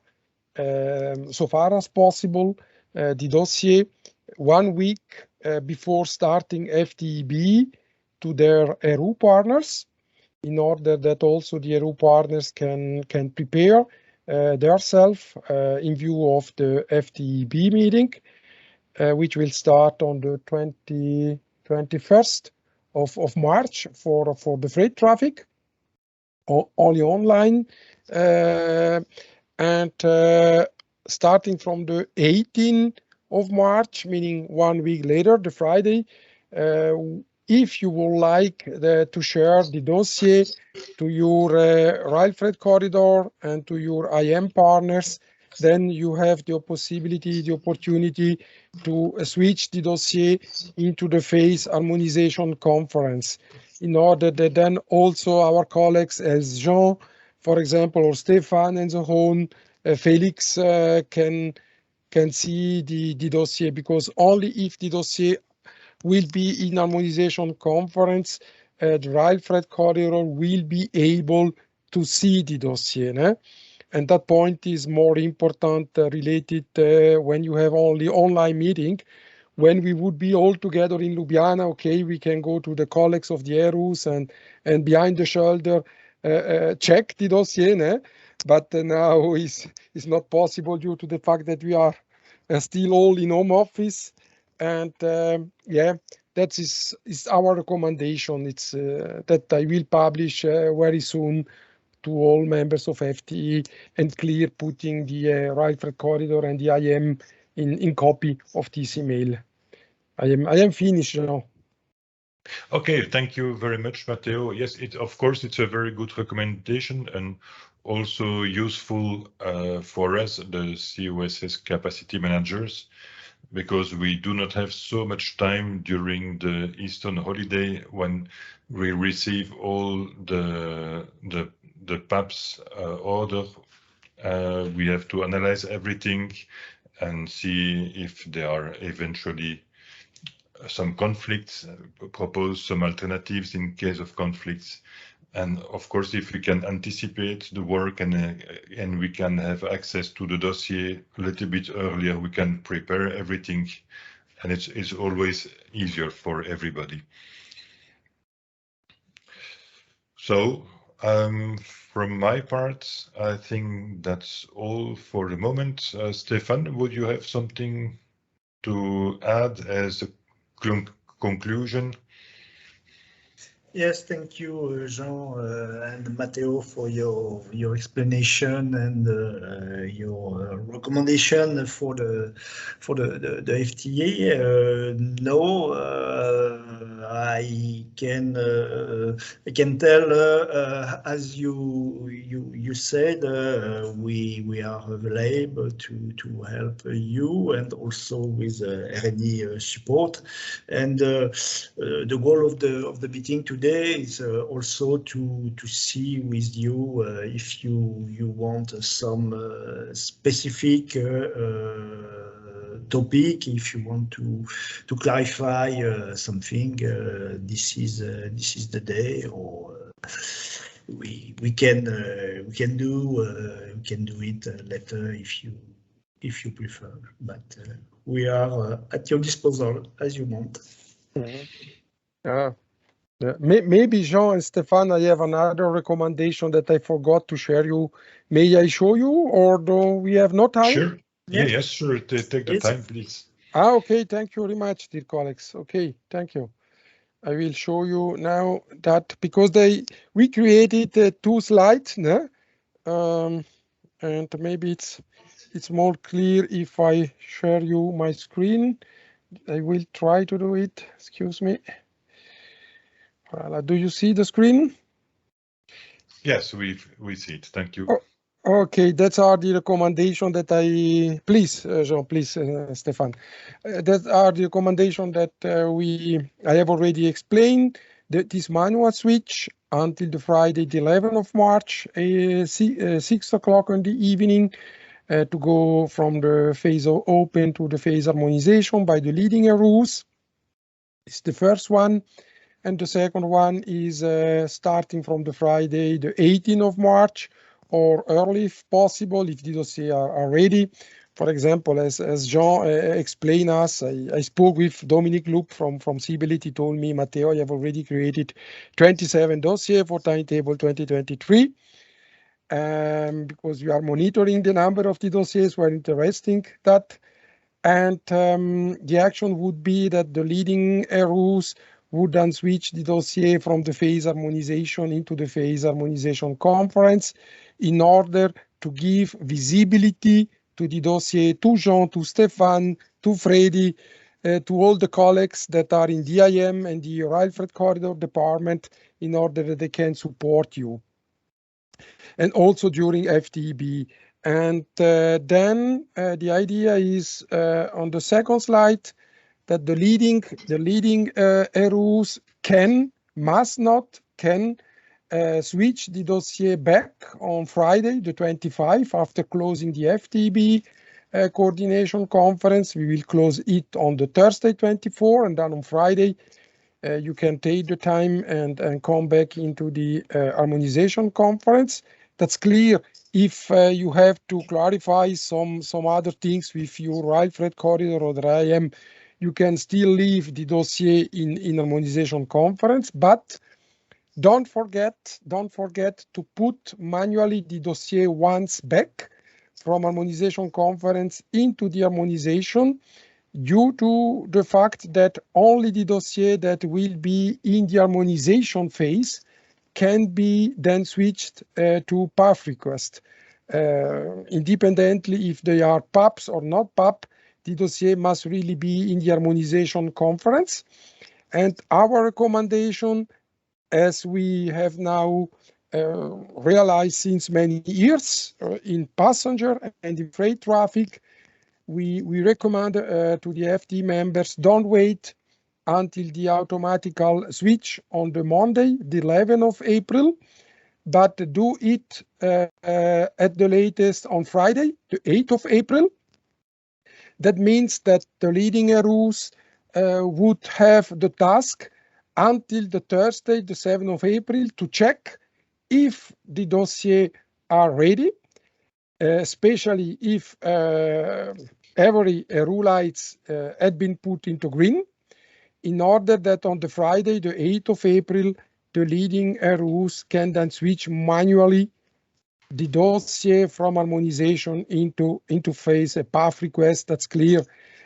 so far as possible the dossier 1 week before starting FTEB to their EU partners, in order that also the EU partners can prepare themselves in view of the FTEB meeting, which will start on the 21st of March for the freight traffic, only online, and starting from the 18th of March, meaning 1 week later, the Friday, if you would like to share the dossier to your rail freight corridor and to your IM partners, then you have the opportunity to switch the dossier into the phase harmonization conference, in order that then also our colleagues as Jean, for example, or Stefan and so on, Felix can see the dossier, because only if the dossier will be in harmonization conference, the rail freight corridor will be able to see the dossier. And that point is more important related when you have only online meeting. When we would be all together in Ljubljana, okay, we can go to the colleagues of the ERUs and behind the shoulder check the dossier, but now it's not possible due to the fact that we are still all in home office. And yeah, that is our recommendation. It's that I will publish very soon to all members of FTE, and clear putting the rail freight corridor and the IM in copy of this email. I am finished now. Okay, thank you very much, Matteo. Yes, of course it's a very good recommendation, and also useful for us, the COSS capacity managers, because we do not have so much time during the Easter holiday when we receive all the PAPS order. We have to analyze everything and see if there are eventually some conflicts, propose some alternatives in case of conflicts. And of course, if we can anticipate the work and we can have access to the dossier a little bit earlier, we can prepare everything, and it's always easier for everybody. So from my part, I think that's all for the moment. Stefan, would you have something to add as a conclusion? Yes, thank you, Jean and Matteo, for your explanation and your recommendation for the FTA. No, I can tell, as you said, we are available to help you, and also with RNE support. And the goal of the meeting today is also to see with you if you want some specific topic. If you want to clarify something, this is the day, or we can do it later if you prefer. But we are at your disposal as you want. Maybe Jean and Stéphane, I have another recommendation that I forgot to share you. May I show you, or do we have no time? Sure. Yeah. Yes, sure. Take the time, please. Okay, thank you very much, dear colleagues. Okay, thank you. I will show you now that because we created 2 slides, no? And maybe it's more clear if I share you my screen. I will try to do it. Excuse me. Well, do you see the screen? Yes, we see it. Thank you. Oh, okay, that's are the recommendation that please, Jean, please, Stéphane. That are the recommendation that I have already explained. This manual switch until the Friday, the 11th of March, 6 o'clock in the evening, to go from the phase open to the phase harmonization by the leading rules. It's the first one. And the second one is starting from the Friday, the 18th of March, or early if possible, if the dossier are ready. For example, as Jean explained us, I spoke with Dominic Loop from Seabellet. He told me, Matteo, I have already created 27 dossiers for timetable 2023. Because we are monitoring the number of the dossiers, we're interesting that. And the action would be that the leading rules would then switch the dossier from the phase harmonization into the phase harmonization conference in order to give visibility to the dossier, to Jean, to Stéphane, to Freddy, to all the colleagues that are in DIM and the Rail Freight Corridor department in order that they can support you. And also during FTB. And then the idea is on the second slide, that the leading rules must not switch the dossier back on Friday, the 25th, after closing the FTB coordination conference. We will close it on the Thursday, 24, and then on Friday, you can take the time and come back into the harmonization conference. That's clear. If you have to clarify some other things with your Rail Freight Corridor or the IM, you can still leave the dossier in harmonization conference, but don't forget to put manually the dossier once back from harmonization conference into the harmonization, due to the fact that only the dossier that will be in the harmonization phase can be then switched to PAF request. Independently if they are PAPs or not PAP, the dossier must really be in the harmonization conference. And our recommendation, as we have now realized since many years in passenger and in freight traffic, we recommend to the FT members, don't wait until the automatical switch on the Monday, the 11th of April, but do it at the latest on Friday, the 8th of April. That means that the leading rules would have the task until the Thursday, the 7th of April, to check if the dossier are ready, especially if every rule lights had been put into green, in order that on the Friday, the 8th of April, the leading rules can then switch manually the dossier from harmonization into phase PAF request. That's clear.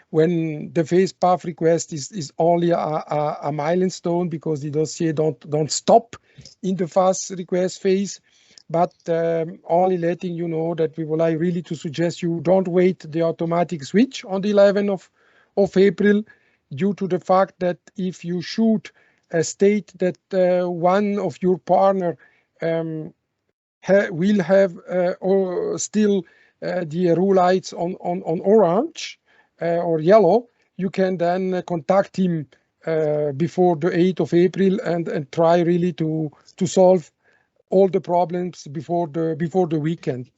When the phase PAF request is only a milestone, because the dossier don't stop in the fast request phase, but only letting you know that we would like really to suggest you don't wait the automatic switch on the 11th of April, due to the fact that if you should state that one of your partner will have still the rule lights on orange or yellow, you can then contact him before the 8th of April and try really to solve all the problems before the weekend.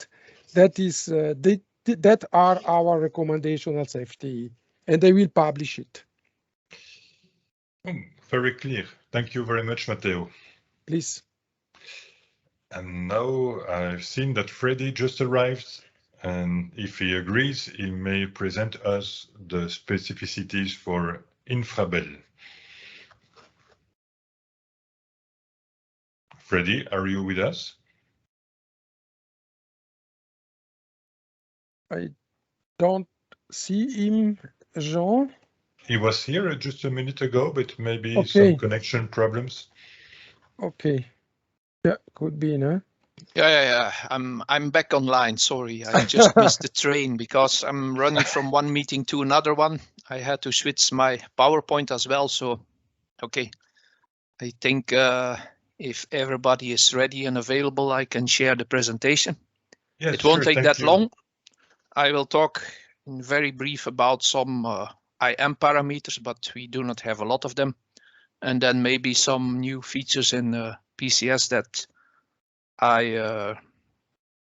That is that are our recommendations as FTE, and they will publish it. Very clear. Thank you very much, Matteo. Please. And now I've seen that Freddy just arrived, and if he agrees, he may present us the specificities for Infrabel. Freddy, are you with us? I don't see him, Jean. He was here just a minute ago, but maybe some connection problems. Okay. Yeah, could be, no? Yeah. I'm back online. Sorry, I just missed the train because I'm running from one meeting to another one. I had to switch my PowerPoint as well. So, okay. I think if everybody is ready and available, I can share the presentation. Yes, it won't take that you. long. I will talk in very brief about some IM parameters, but we do not have a lot of them. And then maybe some new features in PCS that I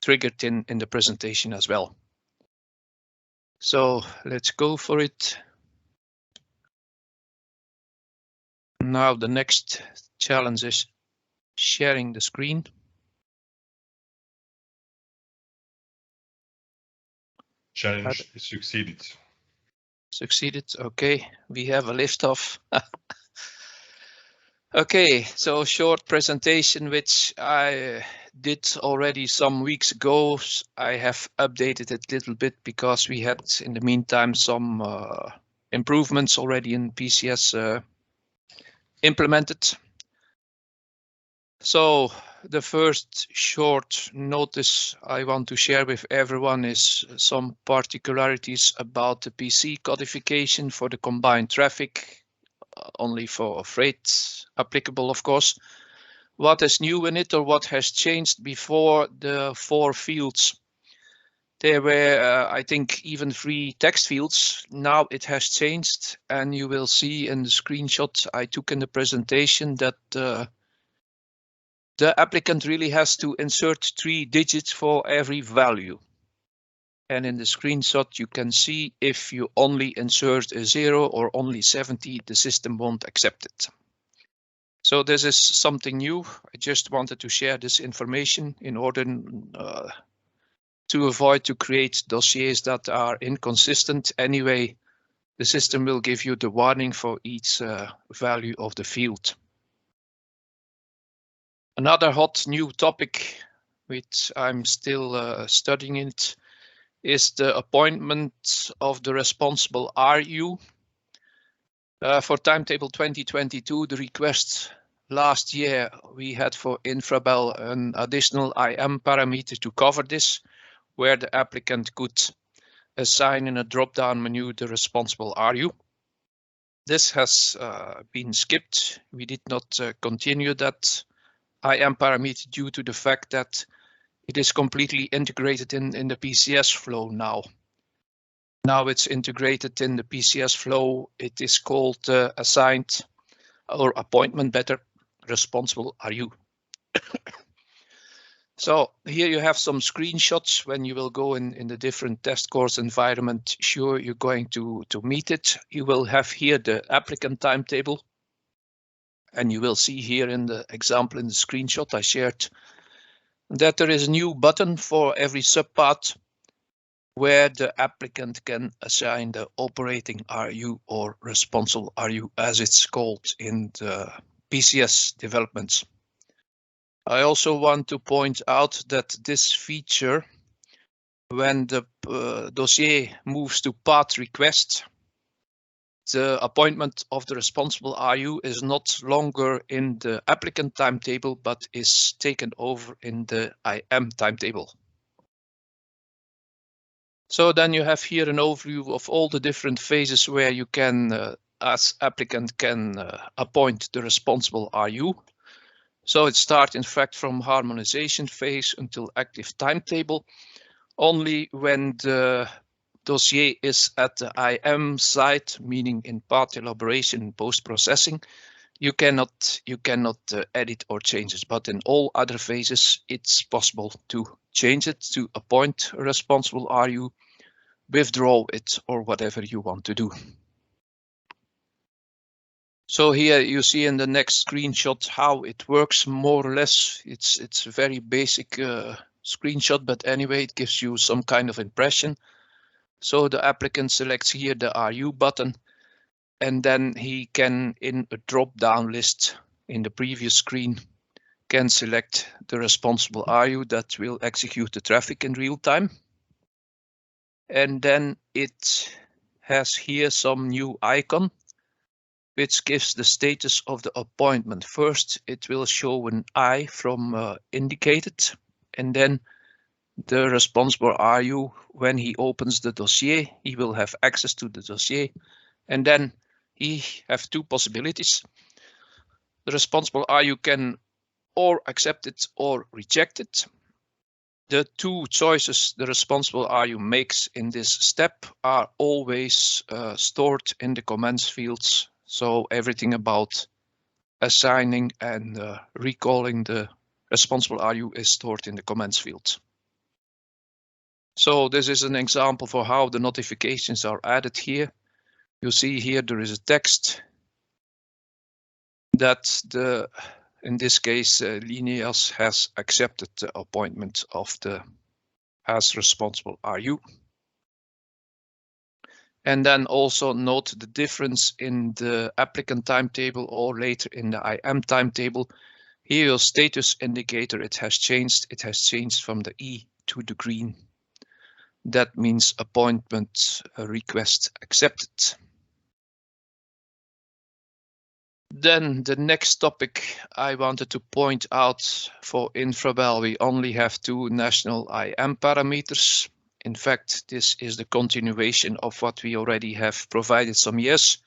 triggered in the presentation as well. So let's go for it. Now the next challenge is sharing the screen. Challenge succeeded. Succeeded. Okay, we have a liftoff. Okay, so short presentation, which I did already some weeks ago. I have updated it a little bit because we had in the meantime some improvements already in PCS implemented. So the first short notice I want to share with everyone is some particularities about the PC codification for the combined traffic. Only for freight applicable, of course. What is new in it or what has changed before the 4 fields? There were, I think, even 3 text fields. Now it has changed, and you will see in the screenshot I took in the presentation that the applicant really has to insert 3 digits for every value. And in the screenshot, you can see if you only insert a 0 or only 70, the system won't accept it. So this is something new. I just wanted to share this information in order to avoid to create dossiers that are inconsistent. Anyway, the system will give you the warning for each value of the field. Another hot new topic, which I'm still studying it, is the appointment of the responsible RU. For timetable 2022, the request last year we had for Infrabel an additional IM parameter to cover this, where the applicant could assign in a drop-down menu the responsible RU. This has been skipped. We did not continue that IM parameter due to the fact that it is completely integrated in the PCS flow now. Now it's integrated in the PCS flow. It is called assigned or appointment better responsible RU. So here you have some screenshots when you will go in the different test course environment. Sure, you're going to meet it. You will have here the applicant timetable. And you will see here in the example in the screenshot I shared that there is a new button for every subpath where the applicant can assign the operating RU or responsible RU as it's called in the PCS developments. I also want to point out that this feature, when the dossier moves to path request, the appointment of the responsible RU is not longer in the applicant timetable, but is taken over in the IM timetable. So then you have here an overview of all the different phases where you can, as applicant, can appoint the responsible RU. So it starts, in fact, from harmonization phase until active timetable. Only when the dossier is at the IM site, meaning in path elaboration and post-processing, you cannot edit or change it. But in all other phases, it's possible to change it, to appoint a responsible RU withdraw it or whatever you want to do. So here you see in the next screenshot how it works more or less. It's a very basic screenshot, but anyway, it gives you some kind of impression. So the applicant selects here the RU button, and then he can, in a drop-down list in the previous screen, can select the responsible RU that will execute the traffic in real time. And then it has here some new icon, which gives the status of the appointment. First, it will show an I from indicated, and then the responsible RU, when he opens the dossier, he will have access to the dossier, and then he have two possibilities. The responsible RU can or accept it or reject it. The two choices the responsible RU makes in this step are always stored in the commands fields. So everything about assigning and recalling the responsible RU is stored in the commands field. So this is an example for how the notifications are added here. You see here there is a text that in this case, Linneas has accepted the appointment of the as responsible RU. And then also note the difference in the applicant timetable or later in the IM timetable. Here your status indicator, it has changed from the E to the green. That means appointment request accepted. Then the next topic I wanted to point out for Infrabel, we only have two national IM parameters. In fact, this is the continuation of what we already have provided some years.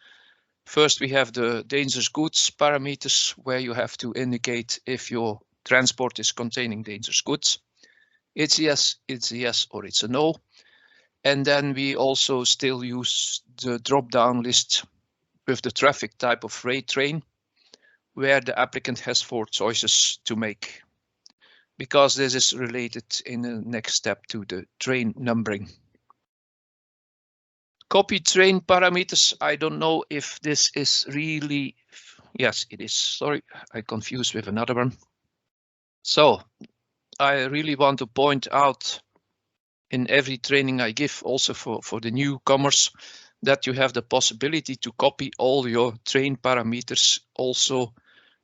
First, we have the dangerous goods parameters, where you have to indicate if your transport is containing dangerous goods. It's yes, it's a yes, or it's a no. And then we also still use the drop-down list with the traffic type of freight train, where the applicant has 4 choices to make, because this is related in the next step to the train numbering. Copy train parameters, I don't know if this is really, yes, it is, sorry, I confused with another one. So I really want to point out in every training I give, also for the newcomers, that you have the possibility to copy all your train parameters, also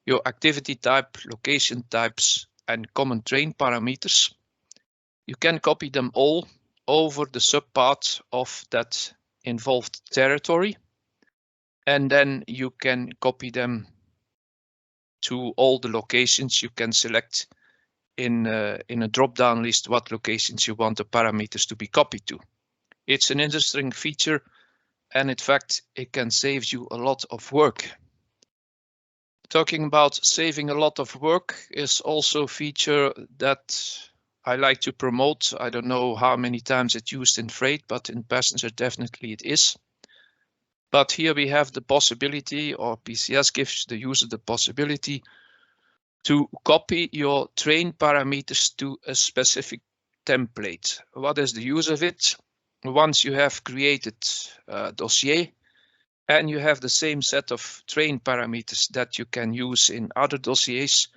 your activity type, location types, and common train parameters. You can copy them all over the subpath of that involved territory, and then you can copy them to all the locations. You can select in a drop-down list what locations you want the parameters to be copied to. It's an interesting feature, and in fact, it can save you a lot of work. Talking about saving a lot of work is also a feature that I like to promote. I don't know how many times it's used in freight, but in passenger definitely it is. But here we have the possibility, or PCS gives the user the possibility to copy your train parameters to a specific template. What is the use of it? Once you have created a dossier and you have the same set of train parameters that you can use in other dossiers,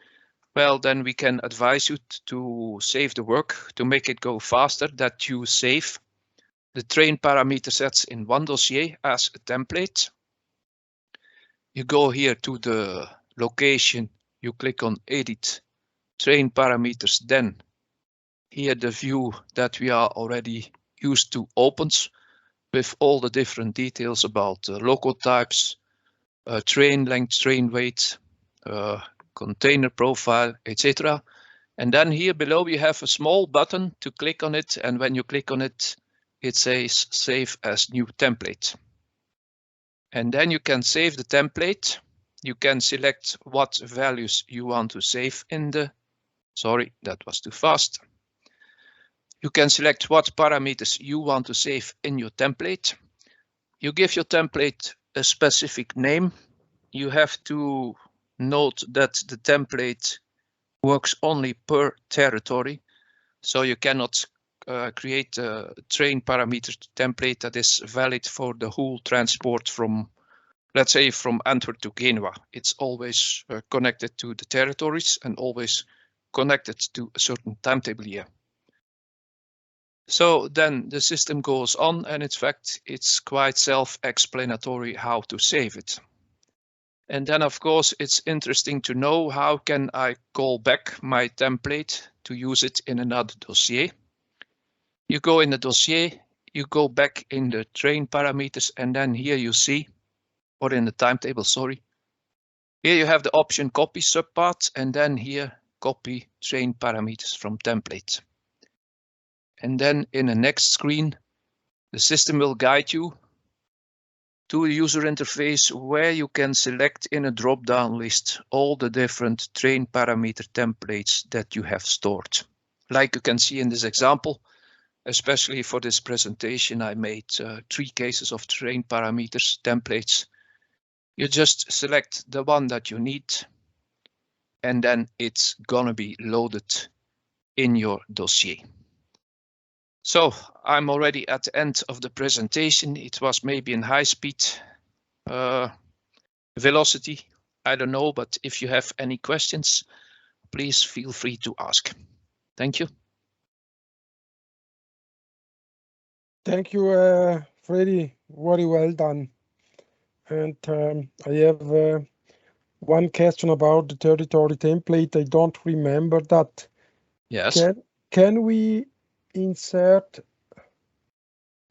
well, then we can advise you to save the work, to make it go faster, that you save the train parameter sets in one dossier as a template. You go here to the location, you click on Edit Train Parameters, then here the view that we are already used to opens with all the different details about local types, train length, train weight, container profile, etc. And then here below you have a small button to click on it, and when you click on it, it says Save as New Template. And then you can save the template. You can select what values you want to save in the, sorry, that was too fast. You can select what parameters you want to save in your template. You give your template a specific name. You have to note that the template works only per territory, so you cannot create a train parameter template that is valid for the whole transport from, let's say, from Antwerp to Genoa. It's always connected to the territories and always connected to a certain timetable year. So then the system goes on, and in fact, it's quite self-explanatory how to save it. And then, of course, it's interesting to know how can I call back my template to use it in another dossier. You go in the dossier, you go back in the train parameters, and then here you see, or in the timetable, sorry. Here you have the option copy subpath, and then here copy train parameters from template. And then in the next screen, the system will guide you to the user interface where you can select in a drop-down list all the different train parameter templates that you have stored. Like you can see in this example, especially for this presentation, I made 3 cases of train parameters templates. You just select the one that you need, and then it's gonna be loaded in your dossier. So I'm already at the end of the presentation. It was maybe in high speed velocity, I don't know, but if you have any questions, please feel free to ask. Thank you. Thank you, Freddy. Very well done. And I have one question about the territory template. I don't remember that. Yes. Can we insert,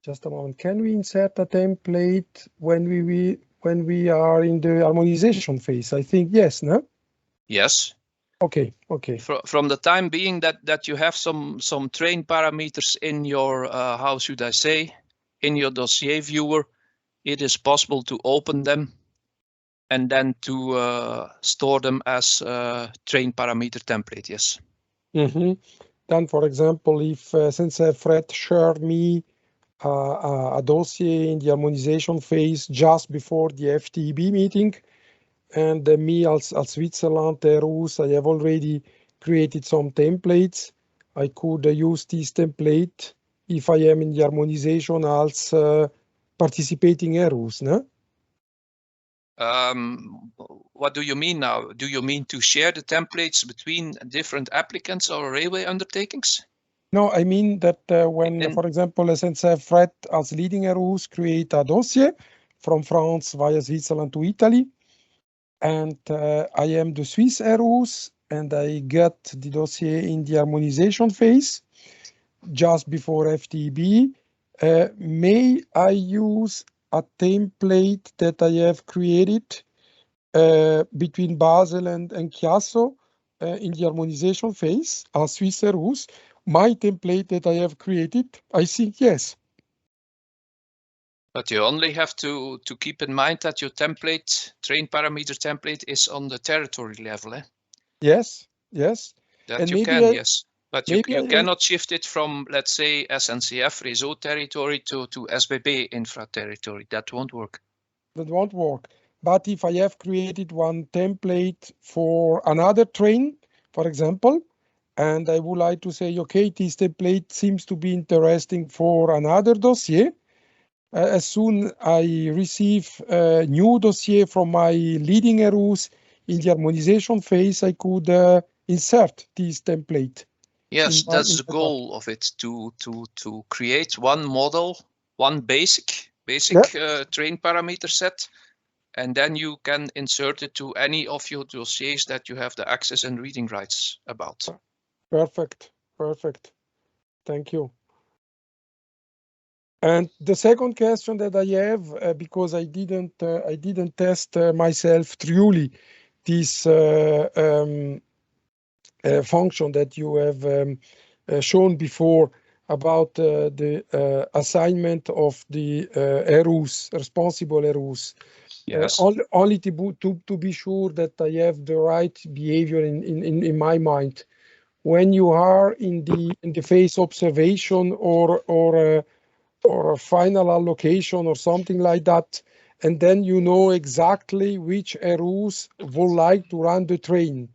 just a moment, can we insert a template when we are in the harmonization phase? I think yes, no? Yes. Okay. From the time being that you have some train parameters in your, how should I say, in your dossier viewer, it is possible to open them and then to store them as train parameter template, yes. Mm-hmm. Then, for example, if SNCF Reseau shared me a dossier in the harmonization phase just before the FTEB meeting, and me as Switzerland, RUS, I have already created some templates. I could use this template if I am in the harmonization as participating RUS, no? What do you mean now? Do you mean to share the templates between different applicants or railway undertakings? No, I mean that when, for example, SNCF Reseau as leading RUS create a dossier from France via Switzerland to Italy, and I am the Swiss RUS, and I get the dossier in the harmonization phase just before FTEB. May I use a template that I have created between Basel and Chiasso in the harmonization phase as Swiss RUS? My template that I have created, I think yes. But you only have to keep in mind that your template, train parameter template, is on the territory level, eh? Yes. That And you can, yes. But you cannot shift it from, let's say, SNCF Reseau territory to SBB infra territory. That won't work. That won't work. But if I have created one template for another train, for example, and I would like to say, okay, this template seems to be interesting for another dossier. As soon I receive a new dossier from my leading RUS in the harmonization phase, I could insert this template. Yes, that's the goal of it, to create one model, one basic train parameter set, and then you can insert it to any of your dossiers that you have the access and reading rights about. Perfect. Thank you. And the second question that I have, because I didn't test myself truly this function that you have shown before about the assignment of the RUS, responsible RUS. Yes. Only to be sure that I have the right behavior in my mind. When you are in the phase observation or a final allocation or something like that, and then you know exactly which RUs would like to run the train,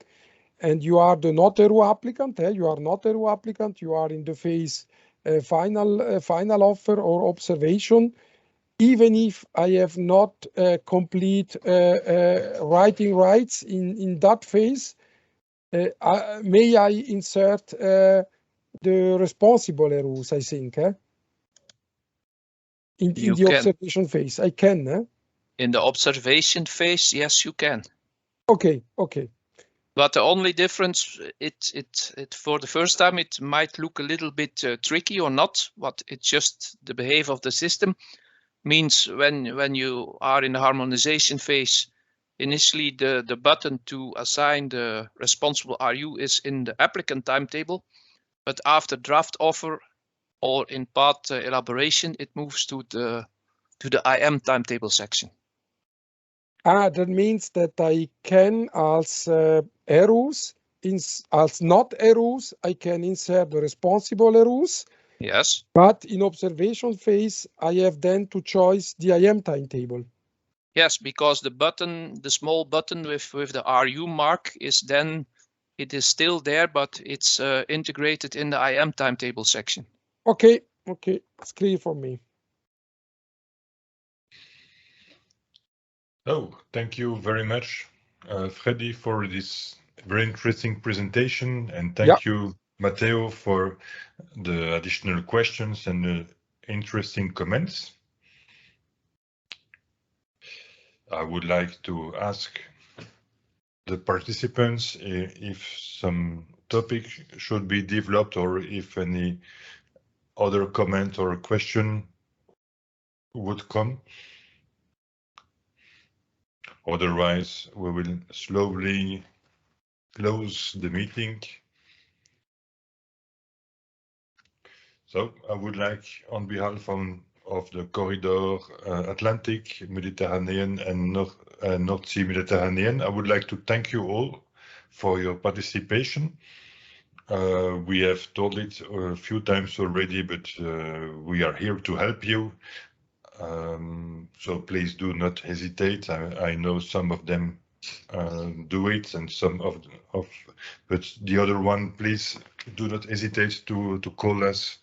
and you are the not RU applicant, you are not RU applicant, you are in the phase final offer or observation, even if I have not complete writing rights in that phase, may I insert the responsible rules, I think, in the observation phase? I can. In the observation phase, yes, you can. Okay. But the only difference, it for the first time, it might look a little bit tricky or not, but it's just the behavior of the system. Means when you are in the harmonization phase, initially the button to assign the responsible RU is in the applicant timetable, but after draft offer or in part elaboration, it moves to the IM timetable section. That means that I can, as errors, as not errors, I can insert the responsible errors. Yes. But in observation phase, I have then to choose the IM timetable. Yes, because the button, the small button with the RU mark is then, it is still there, but it's integrated in the IM timetable section. Okay, it's clear for me. Oh, thank you very much, Freddy, for this very interesting presentation, and thank you, Matteo, for the additional questions and the interesting comments. I would like to ask the participants if some topic should be developed or if any other comment or question would come. Otherwise, we will slowly close the meeting. So I would like, on behalf of the corridor Atlantic, Mediterranean and North Sea-Mediterranean, I would like to thank you all for your participation. We have told it a few times already, but we are here to help you. So please do not hesitate. I know some of them do it, and some but the other one, please do not hesitate to call us